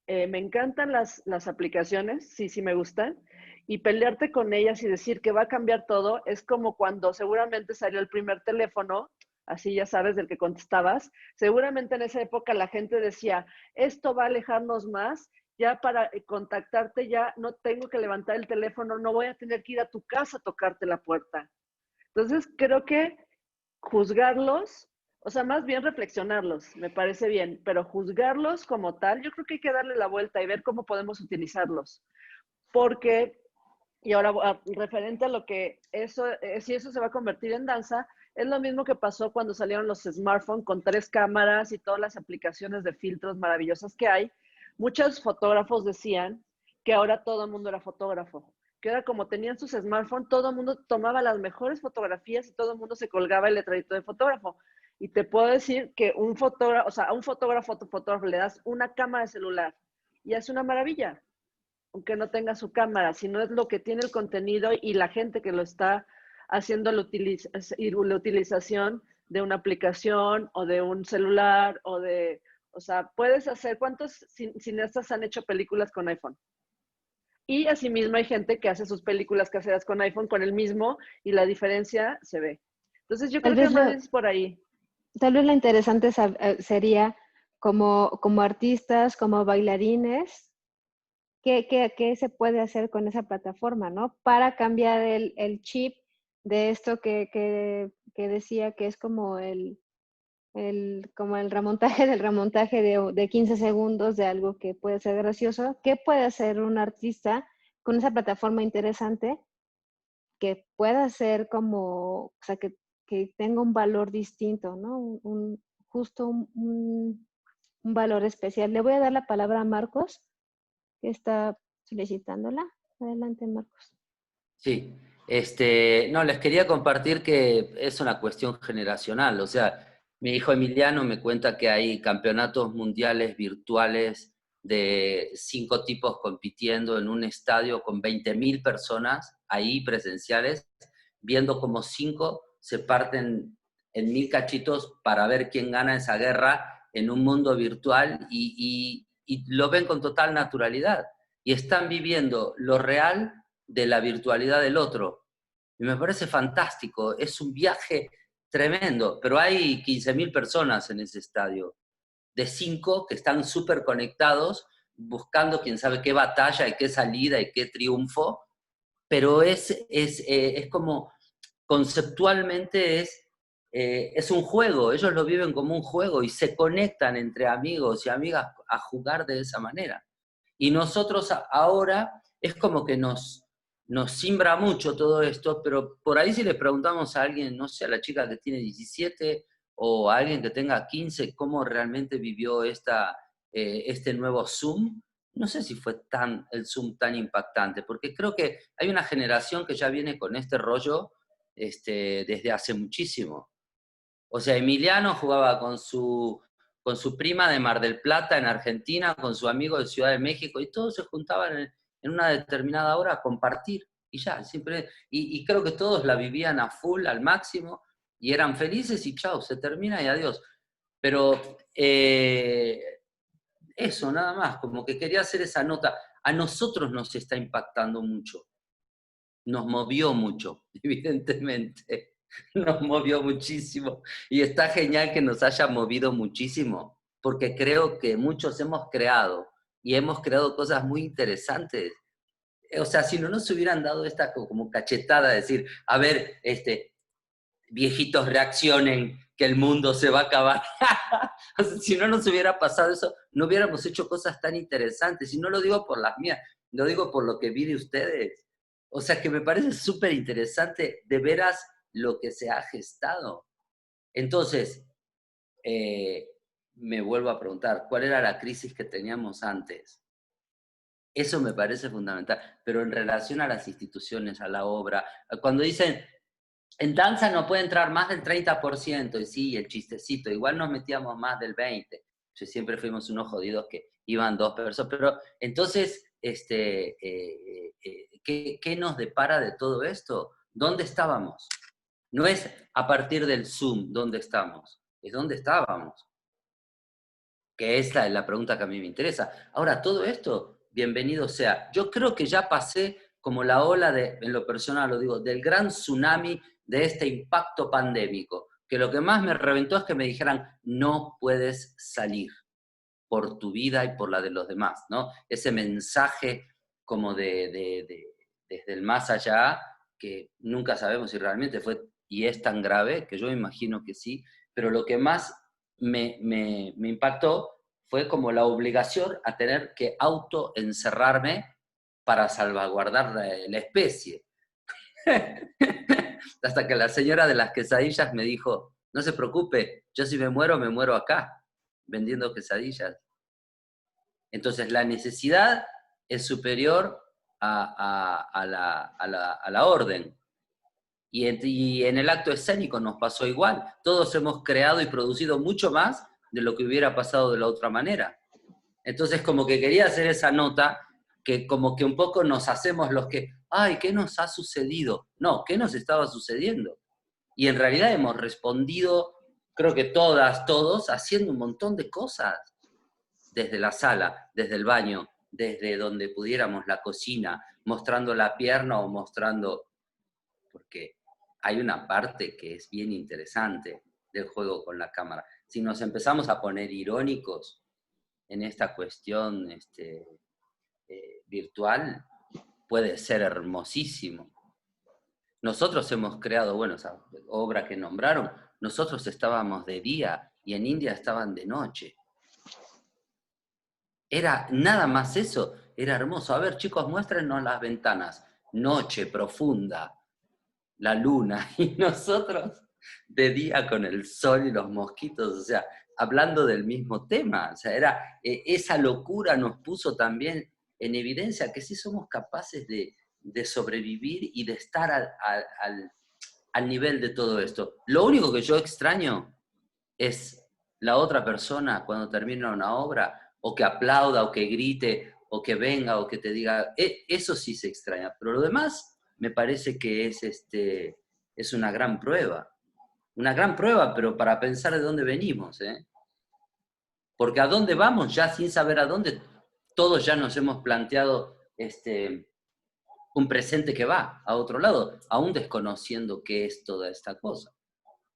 Me encantan las aplicaciones, sí, sí me gustan. Y pelearte con ellas y decir que va a cambiar todo es como cuando seguramente salió el primer teléfono, así ya sabes del que contestabas. Seguramente en esa época la gente decía, esto va a alejarnos más, ya para contactarte ya no tengo que levantar el teléfono, no voy a tener que ir a tu casa a tocarte la puerta. Entonces creo que juzgarlos, o sea, más bien reflexionarlos, me parece bien, pero juzgarlos como tal, yo creo que hay que darle la vuelta y ver cómo podemos utilizarlos. Porque, y ahora referente a lo que eso, si eso se va a convertir en danza, es lo mismo que pasó cuando salieron los smartphones con 3 cámaras y todas las aplicaciones de filtros maravillosas que hay. Muchos fotógrafos decían que ahora todo el mundo era fotógrafo, que era como tenían sus smartphones, todo el mundo tomaba las mejores fotografías y todo el mundo se colgaba el letradito de fotógrafo. Y te puedo decir que un fotógrafo, o sea, a un fotógrafo, tu fotógrafo le das una cámara de celular y hace una maravilla, aunque no tenga su cámara, sino es lo que tiene el contenido y la gente que lo está haciendo la utilización de una aplicación o de un celular o de, o sea, puedes hacer, ¿cuántos cineastas han hecho películas con iPhone? Y asimismo hay gente que hace sus películas caseras con iPhone con el mismo y la diferencia se ve. Entonces yo creo que más es por ahí. Tal vez lo interesante sería como artistas, como bailarines, ¿qué se puede hacer con esa plataforma, ¿no? Para cambiar el chip de esto que decía que es como como el remontaje del remontaje de 15 segundos de algo que puede ser gracioso. ¿Qué puede hacer un artista con esa plataforma interesante que pueda ser como, o sea, que tenga un valor distinto, ¿no? Justo un valor especial. Le voy a dar la palabra a Marcos, que está solicitándola. Adelante, Marcos. Sí, no, les quería compartir que es una cuestión generacional, o sea, mi hijo Emiliano me cuenta que hay campeonatos mundiales virtuales de 5 tipos compitiendo en un estadio con 20.000 personas ahí presenciales, viendo cómo 5 se parten en 1.000 cachitos para ver quién gana esa guerra en un mundo virtual y lo ven con total naturalidad y están viviendo lo real de la virtualidad del otro. Y me parece fantástico, es un viaje tremendo, pero hay 15.000 personas en ese estadio, de 5 que están súper conectados, buscando quién sabe qué batalla y qué salida y qué triunfo, pero es como, conceptualmente es un juego, ellos lo viven como un juego y se conectan entre amigos y amigas a jugar de esa manera. Y nosotros ahora es como que nos simbra mucho todo esto, pero por ahí si le preguntamos a alguien, no sé, a la chica que tiene 17 o a alguien que tenga 15, cómo realmente vivió este nuevo Zoom, no sé si fue el Zoom tan impactante, porque creo que hay una generación que ya viene con este rollo desde hace muchísimo. O sea, Emiliano jugaba con su prima de Mar del Plata en Argentina, con su amigo de Ciudad de México, y todos se juntaban en una determinada hora a compartir, y ya, siempre, y creo que todos la vivían a full, al máximo, y eran felices, y chao, se termina y adiós. Pero eso, nada más, como que quería hacer esa nota. A nosotros nos está impactando mucho, nos movió mucho, evidentemente. Nos movió muchísimo y está genial que nos haya movido muchísimo, porque creo que muchos hemos creado y hemos creado cosas muy interesantes. O sea, si no nos hubieran dado esta como cachetada de decir, a ver, viejitos reaccionen, que el mundo se va a acabar. O sea, si no nos hubiera pasado eso, no hubiéramos hecho cosas tan interesantes. Y no lo digo por las mías, lo digo por lo que vi de ustedes. O sea, que me parece súper interesante de veras lo que se ha gestado. Entonces, me vuelvo a preguntar, ¿cuál era la crisis que teníamos antes? Eso me parece fundamental, pero en relación a las instituciones, a la obra, cuando dicen, en danza no puede entrar más del 30%, y sí, el chistecito, igual nos metíamos más del 20%, siempre fuimos unos jodidos que iban 2 personas, pero entonces, ¿qué nos depara de todo esto? ¿Dónde estábamos? No es a partir del Zoom dónde estamos, es dónde estábamos. Que es la pregunta que a mí me interesa. Ahora, todo esto, bienvenido sea. Yo creo que ya pasé como la ola en lo personal lo digo, del gran tsunami de este impacto pandémico, que lo que más me reventó es que me dijeran, no puedes salir por tu vida y por la de los demás, ¿no? Ese mensaje como desde el más allá, que nunca sabemos si realmente fue y es tan grave, que yo imagino que sí, pero lo que más me impactó fue como la obligación a tener que autoencerrarme para salvaguardar la especie. Hasta que la señora de las quesadillas me dijo, no se preocupe, yo si me muero acá, vendiendo quesadillas. Entonces la necesidad es superior a la orden. Y en el acto escénico nos pasó igual. Todos hemos creado y producido mucho más de lo que hubiera pasado de la otra manera. Entonces como que quería hacer esa nota, que como que un poco nos hacemos los que, ay, ¿qué nos ha sucedido? No, ¿qué nos estaba sucediendo? Y en realidad hemos respondido, creo que todas, todos, haciendo un montón de cosas. Desde la sala, desde el baño, desde donde pudiéramos, la cocina, mostrando la pierna o mostrando... Porque hay una parte que es bien interesante del juego con la cámara. Si nos empezamos a poner irónicos en esta cuestión virtual, puede ser hermosísimo. Nosotros hemos creado, bueno, esa obra que nombraron, nosotros estábamos de día y en India estaban de noche. Era nada más eso, era hermoso. A ver, chicos, muéstrenos las ventanas. Noche profunda, la luna, y nosotros de día con el sol y los mosquitos, o sea, hablando del mismo tema. O sea, esa locura nos puso también en evidencia que sí somos capaces de sobrevivir y de estar al nivel de todo esto. Lo único que yo extraño es la otra persona cuando termina una obra, o que aplauda, o que grite, o que venga, o que te diga, eso sí se extraña, pero lo demás me parece que es una gran prueba, pero para pensar de dónde venimos, porque a dónde vamos ya sin saber a dónde, todos ya nos hemos planteado un presente que va a otro lado, aún desconociendo qué es toda esta cosa.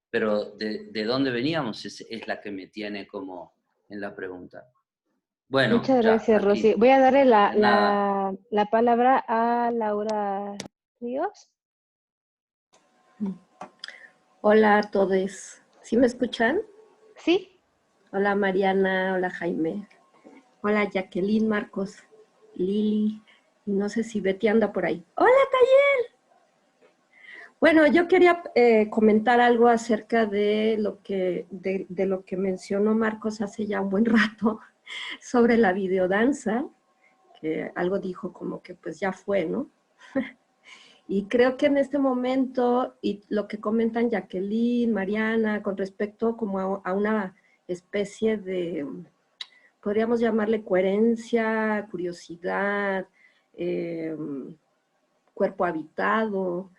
Pero de dónde veníamos es la que me tiene como en la pregunta. Bueno, muchas gracias, aquí, Rosy. Voy a darle nada. la palabra a Laura Ríos. Hola a todos. ¿Sí me escuchan? Sí. Hola Mariana, hola Jaime. Hola Jacqueline, Marcos, Lili, y no sé si Betty anda por ahí. ¡Hola Tayel! Bueno, yo quería comentar algo acerca de lo que mencionó Marcos hace ya un buen rato sobre la videodanza, que algo dijo como que pues ya fue, ¿no? Y creo que en este momento, y lo que comentan Jacqueline, Mariana, con respecto como a una especie de, podríamos llamarle coherencia, curiosidad, cuerpo habitado,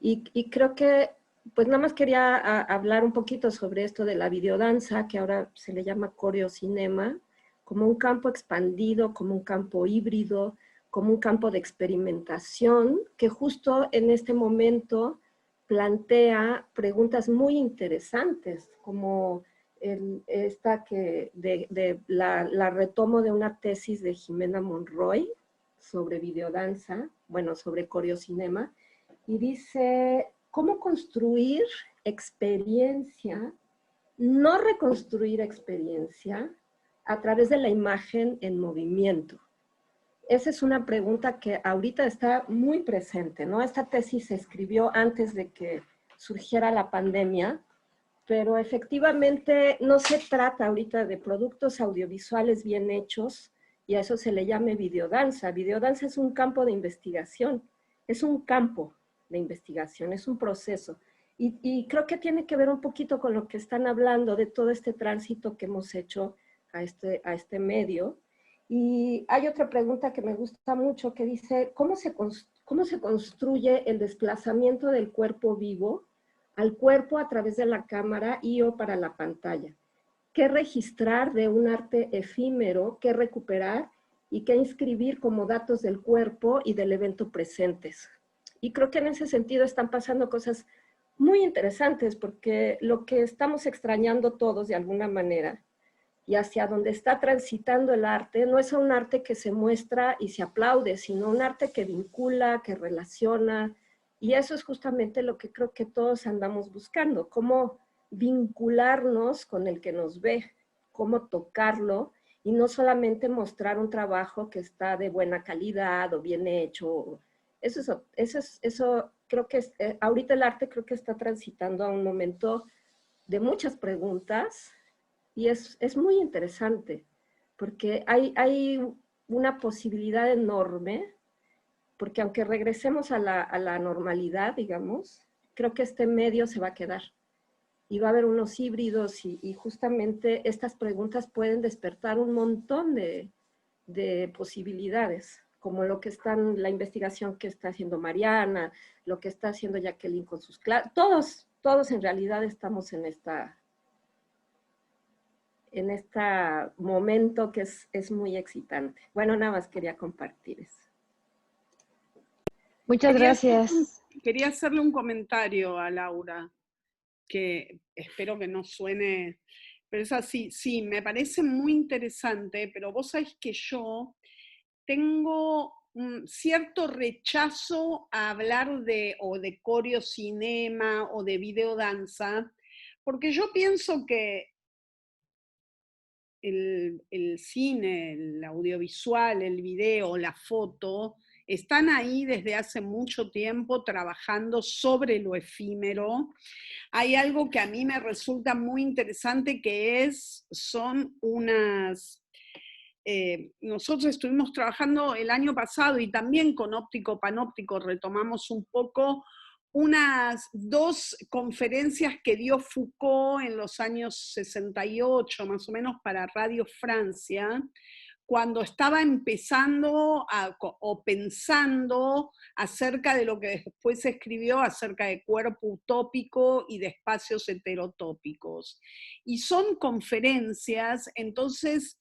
y creo que, pues nada más quería hablar un poquito sobre esto de la videodanza, que ahora se le llama coreocinema, como un campo expandido, como un campo híbrido, como un campo de experimentación, que justo en este momento plantea preguntas muy interesantes, como esta que la retomo de una tesis de Jimena Monroy sobre videodanza, bueno, sobre coreocinema, y dice, ¿cómo construir experiencia, no reconstruir experiencia, a través de la imagen en movimiento? Esa es una pregunta que ahorita está muy presente, ¿no? Esta tesis se escribió antes de que surgiera la pandemia, pero efectivamente no se trata ahorita de productos audiovisuales bien hechos, y a eso se le llame videodanza. Videodanza es un campo de investigación, es un campo de investigación, es un proceso. Y creo que tiene que ver un poquito con lo que están hablando de todo este tránsito que hemos hecho a este medio. Y hay otra pregunta que me gusta mucho que dice, ¿cómo se construye el desplazamiento del cuerpo vivo al cuerpo a través de la cámara y o para la pantalla? ¿Qué registrar de un arte efímero, qué recuperar y qué inscribir como datos del cuerpo y del evento presentes? Y creo que en ese sentido están pasando cosas muy interesantes, porque lo que estamos extrañando todos de alguna manera y hacia donde está transitando el arte, no es un arte que se muestra y se aplaude, sino un arte que vincula, que relaciona, y eso es justamente lo que creo que todos andamos buscando, cómo vincularnos con el que nos ve, cómo tocarlo, y no solamente mostrar un trabajo que está de buena calidad o bien hecho. Eso creo que ahorita el arte creo que está transitando a un momento de muchas preguntas, y es muy interesante, porque hay una posibilidad enorme, porque aunque regresemos a la normalidad, digamos, creo que este medio se va a quedar. Y va a haber unos híbridos y justamente estas preguntas pueden despertar un montón de posibilidades, como la investigación que está haciendo Mariana, lo que está haciendo Jacqueline con sus clases. Todos en realidad estamos en este momento que es muy excitante. Bueno, nada más quería compartir eso. Muchas gracias. Quería hacerle un comentario a Laura, que espero que no suene, pero es así, sí, me parece muy interesante, pero vos sabés que yo tengo un cierto rechazo a hablar de coreocinema o de videodanza, porque yo pienso que el cine, el audiovisual, el video, la foto, están ahí desde hace mucho tiempo trabajando sobre lo efímero. Hay algo que a mí me resulta muy interesante que son unas... nosotros estuvimos trabajando el año pasado y también con Óptico Panóptico retomamos un poco unas 2 conferencias que dio Foucault en los años 68, más o menos, para Radio Francia, cuando estaba empezando o pensando acerca de lo que después se escribió acerca de cuerpo utópico y de espacios heterotópicos. Y son conferencias, entonces,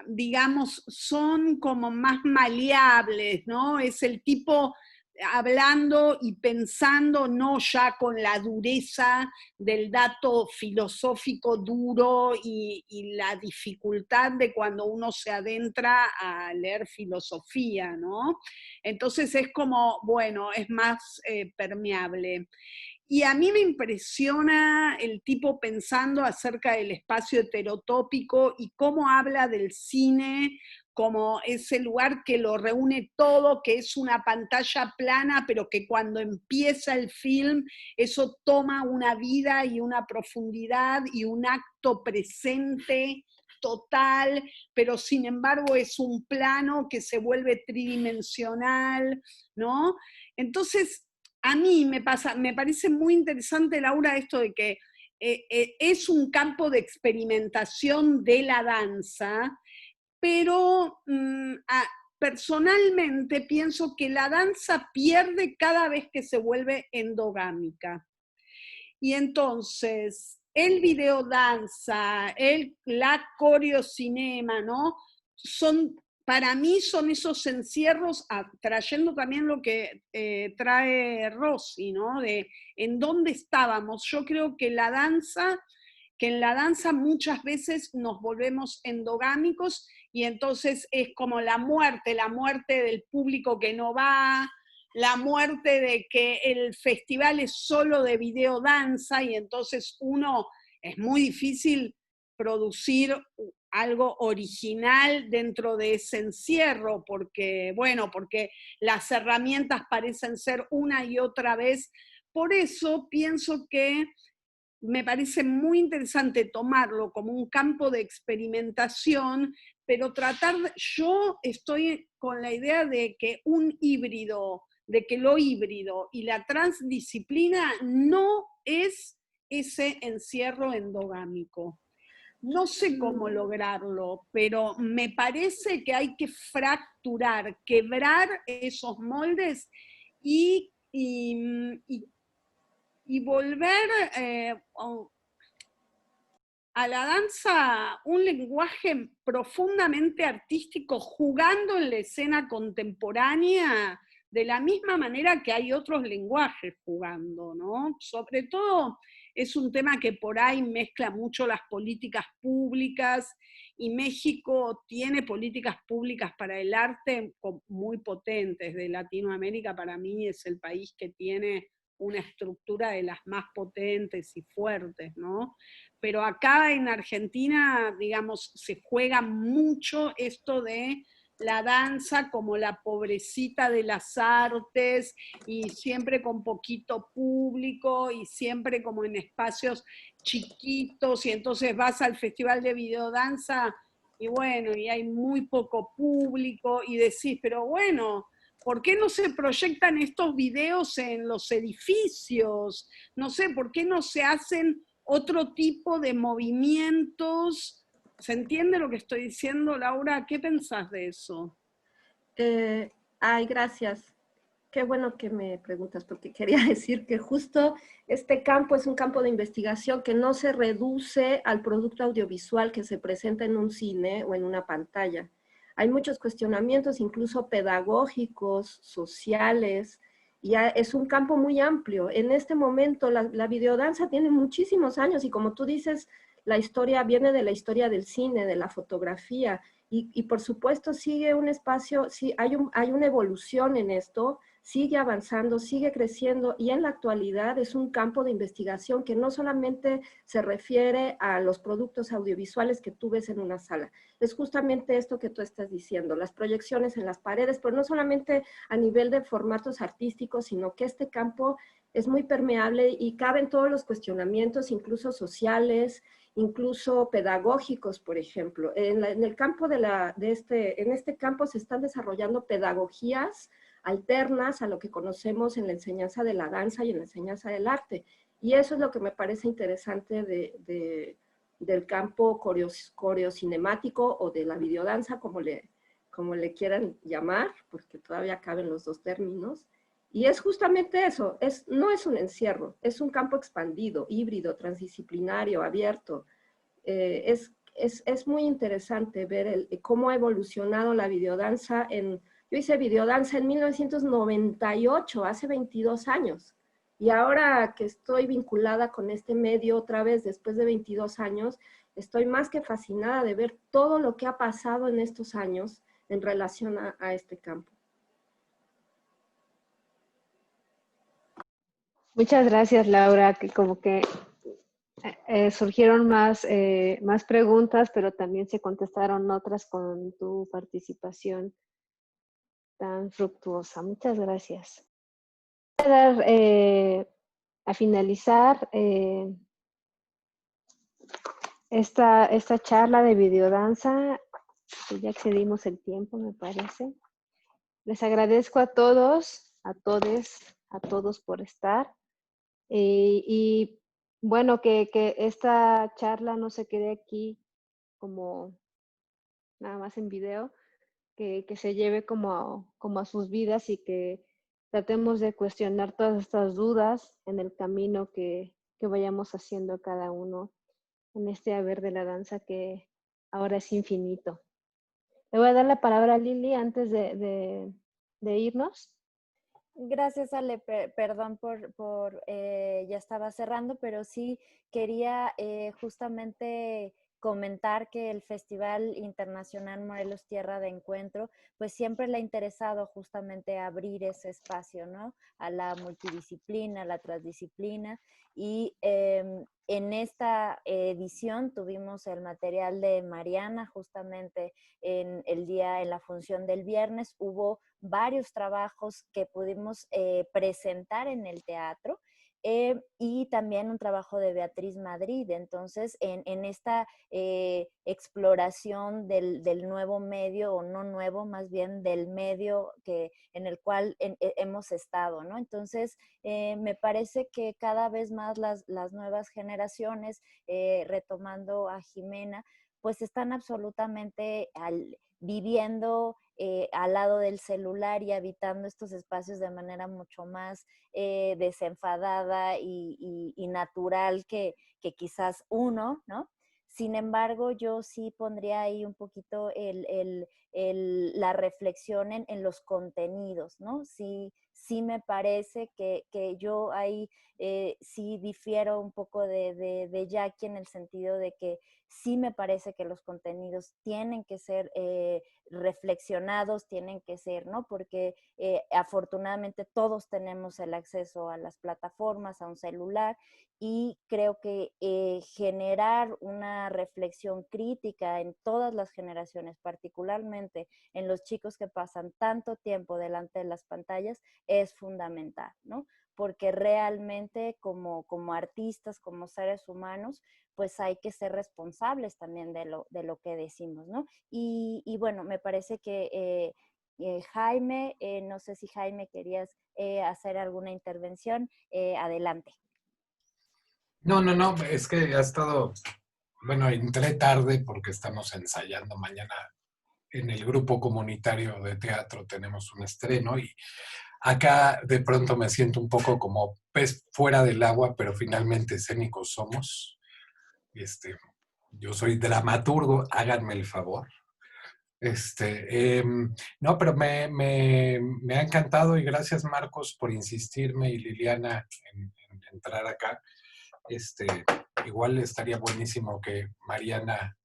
digamos, son como más maleables, ¿no? Es el tipo hablando y pensando no ya con la dureza del dato filosófico duro y la dificultad de cuando uno se adentra a leer filosofía, ¿no? Entonces es como, bueno, es más permeable. Y a mí me impresiona el tipo pensando acerca del espacio heterotópico y cómo habla del cine como ese lugar que lo reúne todo, que es una pantalla plana, pero que cuando empieza el film, eso toma una vida y una profundidad y un acto presente total, pero sin embargo es un plano que se vuelve tridimensional, ¿no? Entonces, a mí me parece muy interesante, Laura, esto de que es un campo de experimentación de la danza, pero personalmente pienso que la danza pierde cada vez que se vuelve endogámica. Y entonces, el videodanza, la coreocinema, ¿no? Para mí son esos encierros, trayendo también lo que trae Rosy, ¿no? De en dónde estábamos. Yo creo que en la danza muchas veces nos volvemos endogámicos y entonces es como la muerte del público que no va, la muerte de que el festival es solo de videodanza y entonces es muy difícil producir algo original dentro de ese encierro, porque las herramientas parecen ser una y otra vez. Por eso pienso que me parece muy interesante tomarlo como un campo de experimentación, pero yo estoy con la idea de que lo híbrido y la transdisciplina no es ese encierro endogámico. No sé cómo lograrlo, pero me parece que hay que fracturar, quebrar esos moldes y volver a la danza un lenguaje profundamente artístico, jugando en la escena contemporánea de la misma manera que hay otros lenguajes jugando, ¿no? Sobre todo es un tema que por ahí mezcla mucho las políticas públicas, y México tiene políticas públicas para el arte muy potentes. De Latinoamérica, para mí es el país que tiene una estructura de las más potentes y fuertes, ¿no? Pero acá en Argentina, digamos, se juega mucho esto de la danza como la pobrecita de las artes, y siempre con poquito público, y siempre como en espacios chiquitos, y entonces vas al festival de videodanza, y bueno, y hay muy poco público, y decís, pero bueno, ¿por qué no se proyectan estos videos en los edificios? No sé, ¿por qué no se hacen otro tipo de movimientos? ¿Se entiende lo que estoy diciendo, Laura? ¿Qué pensás de eso? Gracias. Qué bueno que me preguntas, porque quería decir que justo este campo es un campo de investigación que no se reduce al producto audiovisual que se presenta en un cine o en una pantalla. Hay muchos cuestionamientos, incluso pedagógicos, sociales, y es un campo muy amplio. En este momento la videodanza tiene muchísimos años, y como tú dices, la historia viene de la historia del cine, de la fotografía, y por supuesto sigue un espacio, sí, hay una evolución en esto, sigue avanzando, sigue creciendo, y en la actualidad es un campo de investigación que no solamente se refiere a los productos audiovisuales que tú ves en una sala. Es justamente esto que tú estás diciendo, las proyecciones en las paredes, pero no solamente a nivel de formatos artísticos, sino que este campo es muy permeable y caben todos los cuestionamientos, incluso sociales, incluso pedagógicos, por ejemplo. En el campo en este campo se están desarrollando pedagogías alternas a lo que conocemos en la enseñanza de la danza y en la enseñanza del arte. Y eso es lo que me parece interesante del campo coreocinemático o de la videodanza, como le quieran llamar, porque todavía caben los dos términos. Y es justamente eso, no es un encierro, es un campo expandido, híbrido, transdisciplinario, abierto. Es muy interesante ver cómo ha evolucionado la videodanza. Yo hice videodanza en 1998, hace 22 años. Y ahora que estoy vinculada con este medio otra vez, después de 22 años, estoy más que fascinada de ver todo lo que ha pasado en estos años en relación a este campo. Muchas gracias, Laura, que como que surgieron más preguntas, pero también se contestaron otras con tu participación tan fructuosa. Muchas gracias. Voy a dar a finalizar esta charla de videodanza, que ya excedimos el tiempo, me parece. Les agradezco a todos, a todos por estar. Y bueno, que esta charla no se quede aquí como nada más en video, que se lleve como a sus vidas y que tratemos de cuestionar todas estas dudas en el camino que vayamos haciendo cada uno en este haber de la danza que ahora es infinito. Le voy a dar la palabra a Lili antes de irnos. Gracias, Ale. Perdón ya estaba cerrando, pero sí quería justamente comentar que el Festival Internacional Morelos Tierra de Encuentro, pues siempre le ha interesado justamente abrir ese espacio, ¿no? A la multidisciplina, a la transdisciplina. Y en esta edición tuvimos el material de Mariana, justamente en la función del viernes, hubo varios trabajos que pudimos presentar en el teatro y también un trabajo de Beatriz Madrid. Entonces, en esta exploración del nuevo medio, o no nuevo, más bien del medio en el cual hemos estado, ¿no? Entonces, me parece que cada vez más las nuevas generaciones, retomando a Jimena, pues están absolutamente viviendo al lado del celular y habitando estos espacios de manera mucho más desenfadada y natural que quizás uno, ¿no? Sin embargo, yo sí pondría ahí un poquito la reflexión en los contenidos, ¿no? Sí me parece que yo ahí sí difiero un poco de Jackie, en el sentido de que sí me parece que los contenidos tienen que ser reflexionados, tienen que ser, ¿no? Porque afortunadamente todos tenemos el acceso a las plataformas, a un celular, y creo que generar una reflexión crítica en todas las generaciones, particularmente en los chicos que pasan tanto tiempo delante de las pantallas, es fundamental, ¿no? Porque realmente como artistas, como seres humanos, pues hay que ser responsables también de lo que decimos, ¿no? Y bueno, me parece que Jaime, no sé si Jaime querías hacer alguna intervención, adelante. No, es que ha estado, bueno, entré tarde porque estamos ensayando mañana en el grupo comunitario de teatro, tenemos un estreno y acá de pronto me siento un poco como pez fuera del agua, pero finalmente escénicos somos. Yo soy dramaturgo, háganme el favor. No, pero me ha encantado y gracias Marcos por insistirme y Liliana en entrar acá. Igual estaría buenísimo que Mariana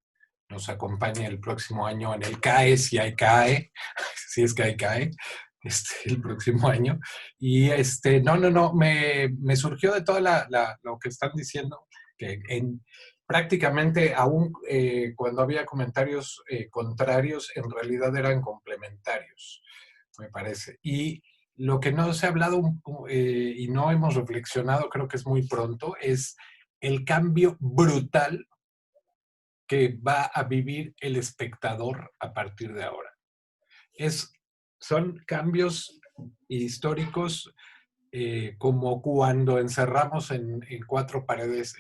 nos acompañe el próximo año en el CAE, si hay CAE, si es que hay CAE, el próximo año. Y no, me surgió de todo lo que están diciendo, que prácticamente aún cuando había comentarios contrarios, en realidad eran complementarios, me parece. Y lo que no se ha hablado y no hemos reflexionado, creo que es muy pronto, es el cambio brutal que va a vivir el espectador a partir de ahora. Son cambios históricos como cuando encerramos en 4 paredes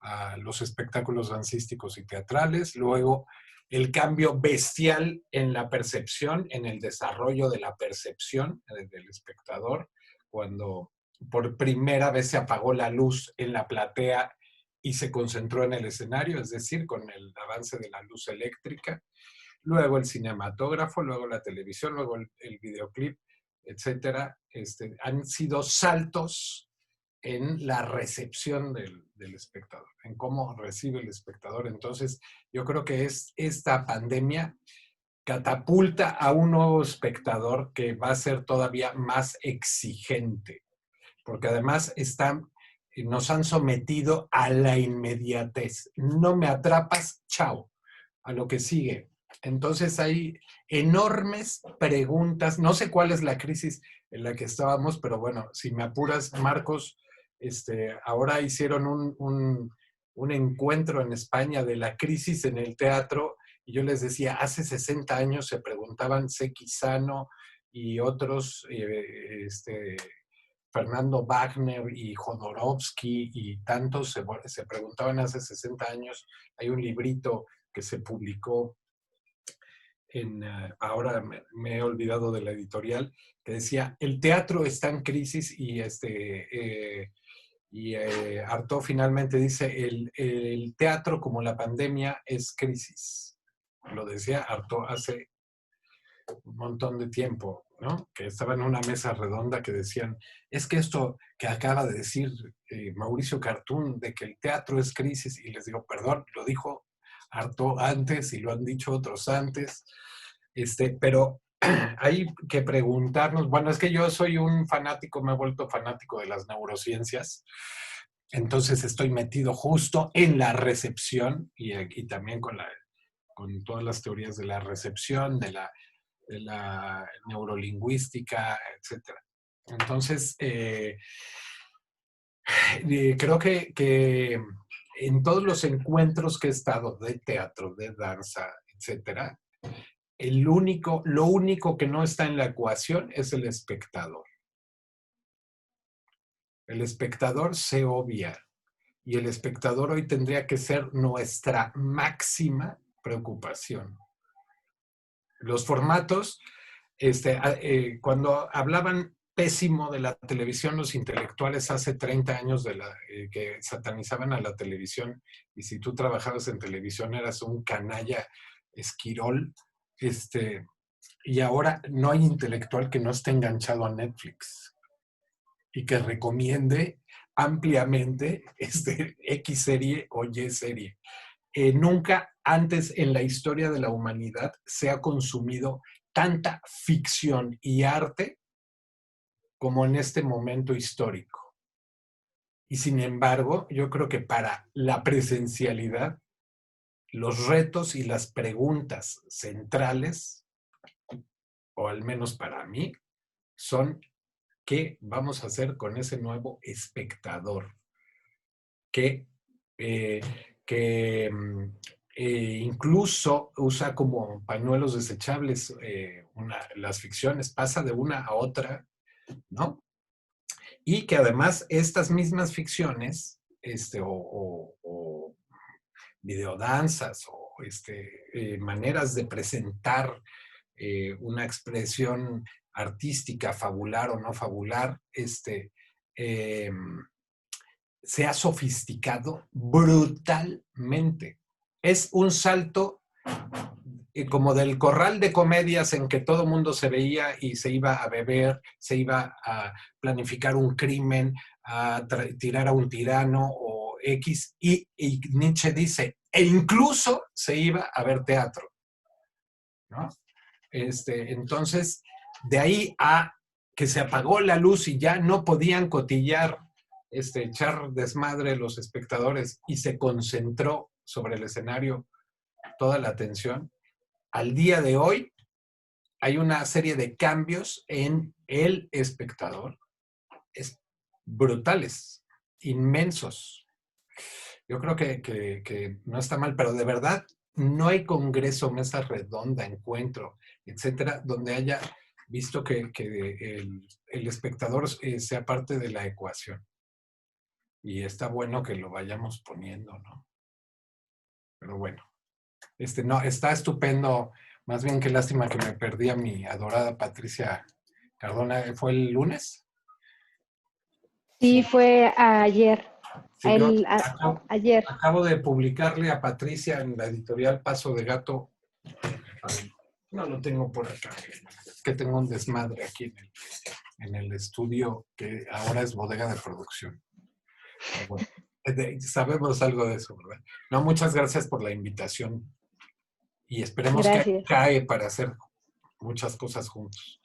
a los espectáculos dancísticos y teatrales, luego el cambio bestial en la percepción, en el desarrollo de la percepción del espectador, cuando por primera vez se apagó la luz en la platea y se concentró en el escenario, es decir, con el avance de la luz eléctrica, luego el cinematógrafo, luego la televisión, luego el videoclip, etcétera. Han sido saltos en la recepción del espectador, en cómo recibe el espectador. Entonces, yo creo que esta pandemia catapulta a un nuevo espectador que va a ser todavía más exigente, porque además nos han sometido a la inmediatez. No me atrapas, chao, a lo que sigue. Entonces hay enormes preguntas. No sé cuál es la crisis en la que estábamos, pero bueno, si me apuras, Marcos, ahora hicieron un encuentro en España de la crisis en el teatro, y yo les decía, hace 60 años se preguntaban Sekizano y otros, Fernando Wagner y Jodorowsky y tantos se preguntaban hace 60 años. Hay un librito que se publicó ahora me he olvidado de la editorial, que decía, el teatro está en crisis, y Artaud finalmente dice, el teatro como la pandemia es crisis. Lo decía Artaud hace un montón de tiempo, ¿no? Que estaba en una mesa redonda que decían, es que esto que acaba de decir Mauricio Cartún, de que el teatro es crisis, y les digo, perdón, lo dijo Artaud antes y lo han dicho otros antes, pero hay que preguntarnos, bueno, es que yo soy un fanático, me he vuelto fanático de las neurociencias, entonces estoy metido justo en la recepción y también con todas las teorías de la recepción, de la neurolingüística, etc. Entonces, creo que en todos los encuentros que he estado de teatro, de danza, etc., lo único que no está en la ecuación es el espectador. El espectador se obvia, y el espectador hoy tendría que ser nuestra máxima preocupación. Los formatos, cuando hablaban pésimo de la televisión los intelectuales hace 30 años que satanizaban a la televisión, y si tú trabajabas en televisión eras un canalla esquirol, y ahora no hay intelectual que no esté enganchado a Netflix y que recomiende ampliamente X serie o Y serie. Nunca antes en la historia de la humanidad se ha consumido tanta ficción y arte como en este momento histórico. Y sin embargo, yo creo que para la presencialidad, los retos y las preguntas centrales, o al menos para mí, son qué vamos a hacer con ese nuevo espectador que incluso usa como pañuelos desechables las ficciones, pasa de una a otra, ¿no? Y que además estas mismas ficciones, o videodanzas, o maneras de presentar una expresión artística, fabular o no fabular, se ha sofisticado brutalmente. Es un salto como del corral de comedias en que todo mundo se veía y se iba a beber, se iba a planificar un crimen, a tirar a un tirano o X, y Nietzsche dice, e incluso se iba a ver teatro, ¿no? Entonces, de ahí a que se apagó la luz y ya no podían cotillar, echar desmadre los espectadores, y se concentró sobre el escenario toda la atención. Al día de hoy hay una serie de cambios en el espectador brutales, inmensos. Yo creo que no está mal, pero de verdad no hay congreso, mesa redonda, encuentro, etcétera, donde haya visto que el espectador sea parte de la ecuación. Y está bueno que lo vayamos poniendo, ¿no? Pero bueno, no, está estupendo. Más bien, qué lástima que me perdí a mi adorada Patricia Cardona. ¿Fue el lunes? Sí, fue ayer. Sí, Ayer. Acabo de publicarle a Patricia en la editorial Paso de Gato. No lo tengo por acá. Es que tengo un desmadre aquí en el estudio, que ahora es bodega de producción. Bueno, sabemos algo de eso, ¿verdad? No, muchas gracias por la invitación. Y esperemos que cae para hacer muchas cosas juntos.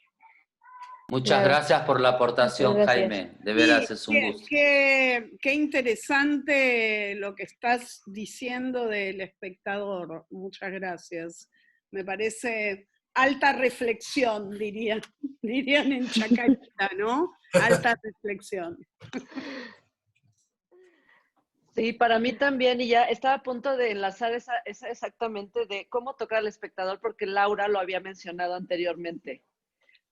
Muchas gracias por la aportación, Jaime. De veras, es un gusto. Qué interesante lo que estás diciendo del espectador. Muchas gracias. Me parece alta reflexión, dirían en Chacarita, ¿no? Alta reflexión. Sí, para mí también, y ya estaba a punto de enlazar esa exactamente de cómo tocar al espectador, porque Laura lo había mencionado anteriormente.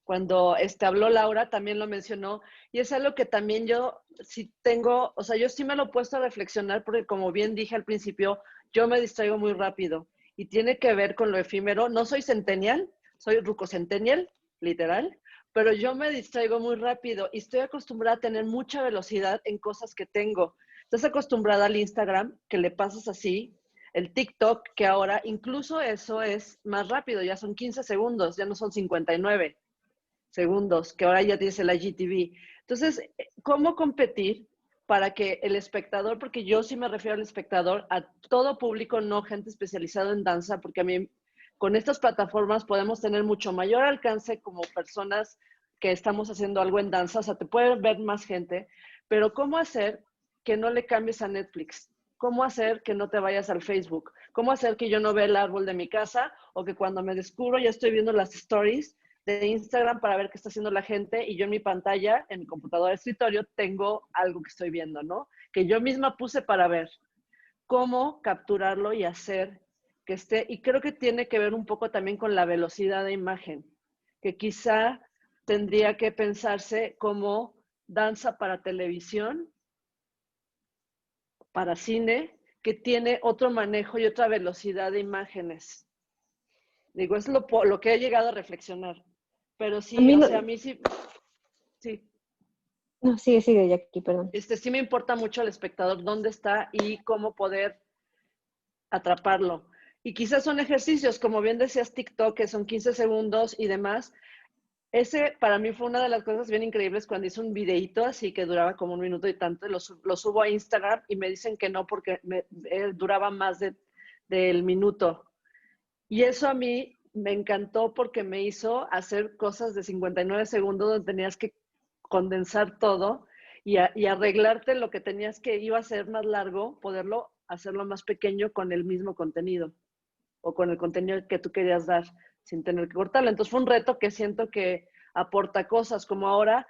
Cuando habló Laura, también lo mencionó, y es algo que también yo sí tengo, o sea, yo sí me lo he puesto a reflexionar, porque como bien dije al principio, yo me distraigo muy rápido, y tiene que ver con lo efímero. No soy centennial, soy rucocentennial, literal, pero yo me distraigo muy rápido, y estoy acostumbrada a tener mucha velocidad en cosas que tengo. Estás acostumbrada al Instagram, que le pasas así, el TikTok, que ahora incluso eso es más rápido, ya son 15 segundos, ya no son 59 segundos, que ahora ya tienes el IGTV. Entonces, ¿cómo competir para que el espectador, porque yo sí me refiero al espectador, a todo público, no gente especializada en danza, porque a mí con estas plataformas podemos tener mucho mayor alcance como personas que estamos haciendo algo en danza, o sea, te puede ver más gente, pero ¿cómo hacer que no le cambies a Netflix? ¿Cómo hacer que no te vayas al Facebook? ¿Cómo hacer que yo no vea el árbol de mi casa o que cuando me descubro ya estoy viendo las stories de Instagram para ver qué está haciendo la gente y yo en mi pantalla, en mi computadora de escritorio, tengo algo que estoy viendo, ¿no? Que yo misma puse para ver cómo capturarlo y hacer que esté, y creo que tiene que ver un poco también con la velocidad de imagen, que quizá tendría que pensarse como danza para televisión, para cine, que tiene otro manejo y otra velocidad de imágenes. Digo, es lo que he llegado a reflexionar. Pero sí, o sea, a mí sí, sí. No, sigue, Jackie, perdón. Sí me importa mucho al espectador dónde está y cómo poder atraparlo. Y quizás son ejercicios, como bien decías, TikTok, que son 15 segundos y demás. Ese para mí fue una de las cosas bien increíbles cuando hice un videíto así que duraba como 1 minuto y tanto, lo subo a Instagram y me dicen que no porque duraba más del minuto. Y eso a mí me encantó porque me hizo hacer cosas de 59 segundos donde tenías que condensar todo y arreglarte lo que tenías que iba a ser más largo, poderlo hacerlo más pequeño con el mismo contenido o con el contenido que tú querías dar sin tener que cortarlo. Entonces fue un reto que siento que aporta cosas como ahora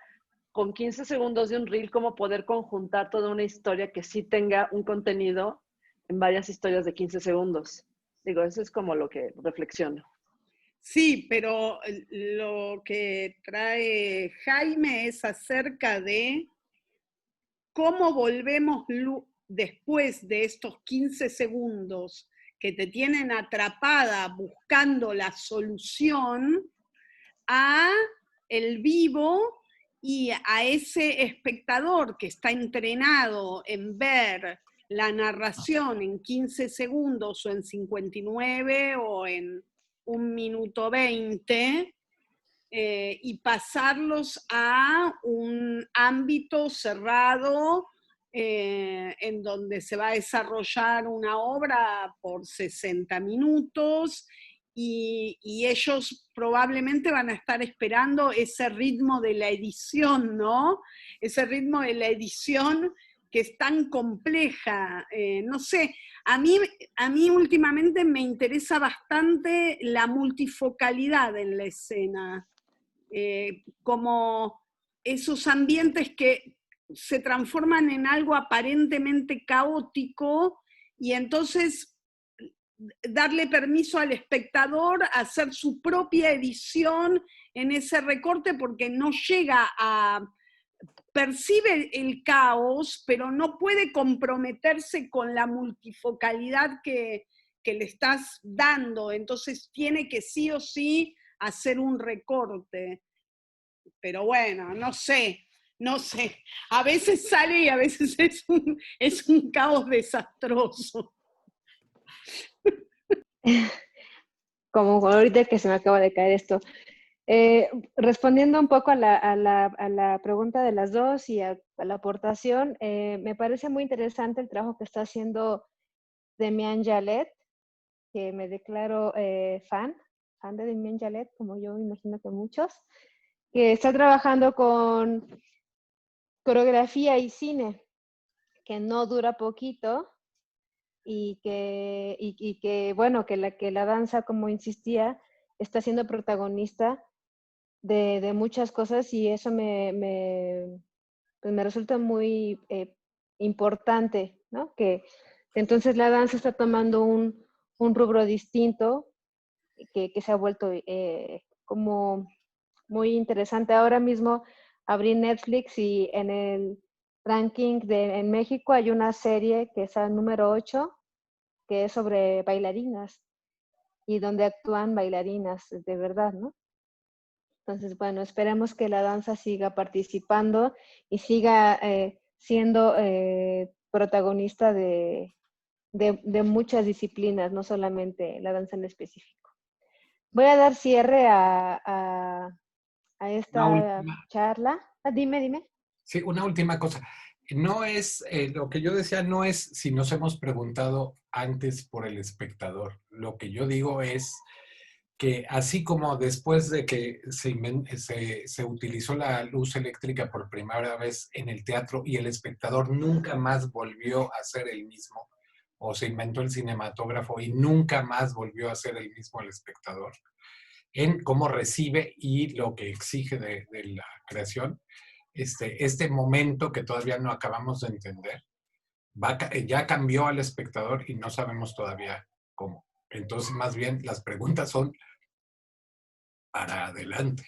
con 15 segundos de un reel, cómo poder conjuntar toda una historia que sí tenga un contenido en varias historias de 15 segundos. Digo, eso es como lo que reflexiono. Sí, pero lo que trae Jaime es acerca de cómo volvemos después de estos 15 segundos que te tienen atrapada buscando la solución a el vivo y a ese espectador que está entrenado en ver la narración en 15 segundos o en 59 o en 1 minuto 20, y pasarlos a un ámbito cerrado en donde se va a desarrollar una obra por 60 minutos y ellos probablemente van a estar esperando ese ritmo de la edición, ¿no? Ese ritmo de la edición que es tan compleja. No sé, a mí últimamente me interesa bastante la multifocalidad en la escena. Como esos ambientes que se transforman en algo aparentemente caótico y entonces darle permiso al espectador a hacer su propia edición en ese recorte porque no llega a... percibe el caos, pero no puede comprometerse con la multifocalidad que le estás dando, entonces tiene que sí o sí hacer un recorte. Pero bueno, no sé, a veces sale y a veces es un caos desastroso. Como ahorita que se me acaba de caer esto. Respondiendo un poco a la pregunta de las dos y a la aportación, me parece muy interesante el trabajo que está haciendo Demian Jalet, que me declaro fan de Demian Jalet, como yo imagino que muchos, que está trabajando con coreografía y cine, que no dura poquito y que bueno, que la danza, como insistía, está siendo protagonista de muchas cosas y eso pues me resulta muy importante, ¿no? Que entonces la danza está tomando un rubro distinto que se ha vuelto como muy interesante. Ahora mismo abrí Netflix y en el ranking en México hay una serie que es el número 8, que es sobre bailarinas y donde actúan bailarinas de verdad, ¿no? Entonces, bueno, esperemos que la danza siga participando y siga siendo protagonista de muchas disciplinas, no solamente la danza en específico. Voy a dar cierre a esta charla. Dime. Sí, una última cosa. No es, lo que yo decía no es si nos hemos preguntado antes por el espectador. Lo que yo digo es que así como después de que se utilizó la luz eléctrica por primera vez en el teatro y el espectador nunca más volvió a ser el mismo, o se inventó el cinematógrafo y nunca más volvió a ser el mismo el espectador, en cómo recibe y lo que exige de la creación, este momento que todavía no acabamos de entender, ya cambió al espectador y no sabemos todavía cómo. Entonces, más bien, las preguntas son para adelante.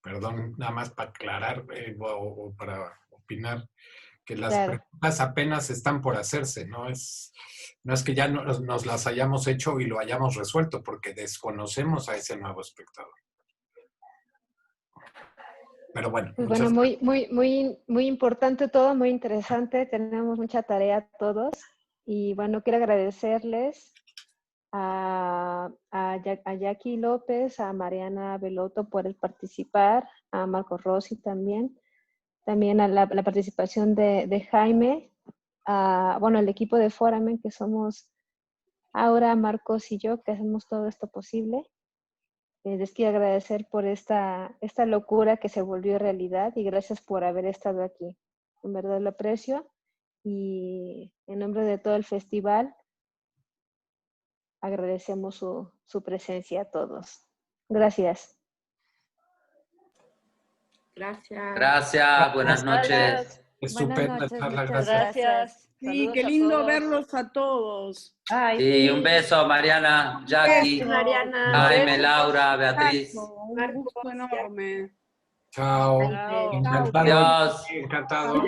Perdón, nada más para aclarar o para opinar, que las preguntas apenas están por hacerse, no es que ya nos las hayamos hecho y lo hayamos resuelto, porque desconocemos a ese nuevo espectador. Pero bueno. Pues bueno, muy importante todo, muy interesante. Tenemos mucha tarea todos. Y bueno, quiero agradecerles a Jackie López, a Mariana Belotto por el participar, a Marco Rossi también a la participación de Jaime, bueno, el equipo de Foramen, que somos Aura, Marcos y yo, que hacemos todo esto posible. Les quiero agradecer por esta locura que se volvió realidad y gracias por haber estado aquí. En verdad lo aprecio y en nombre de todo el festival agradecemos su presencia a todos. Gracias. Gracias. Gracias, buenas noches. Estupenda charla, Gracias. Sí, qué lindo verlos a todos. Ay, Sí, un beso, Mariana, Jackie, Mariana. Jaime, Laura, Beatriz. Un gusto enorme. Chao. Chao. Encantado. Adiós. Encantado.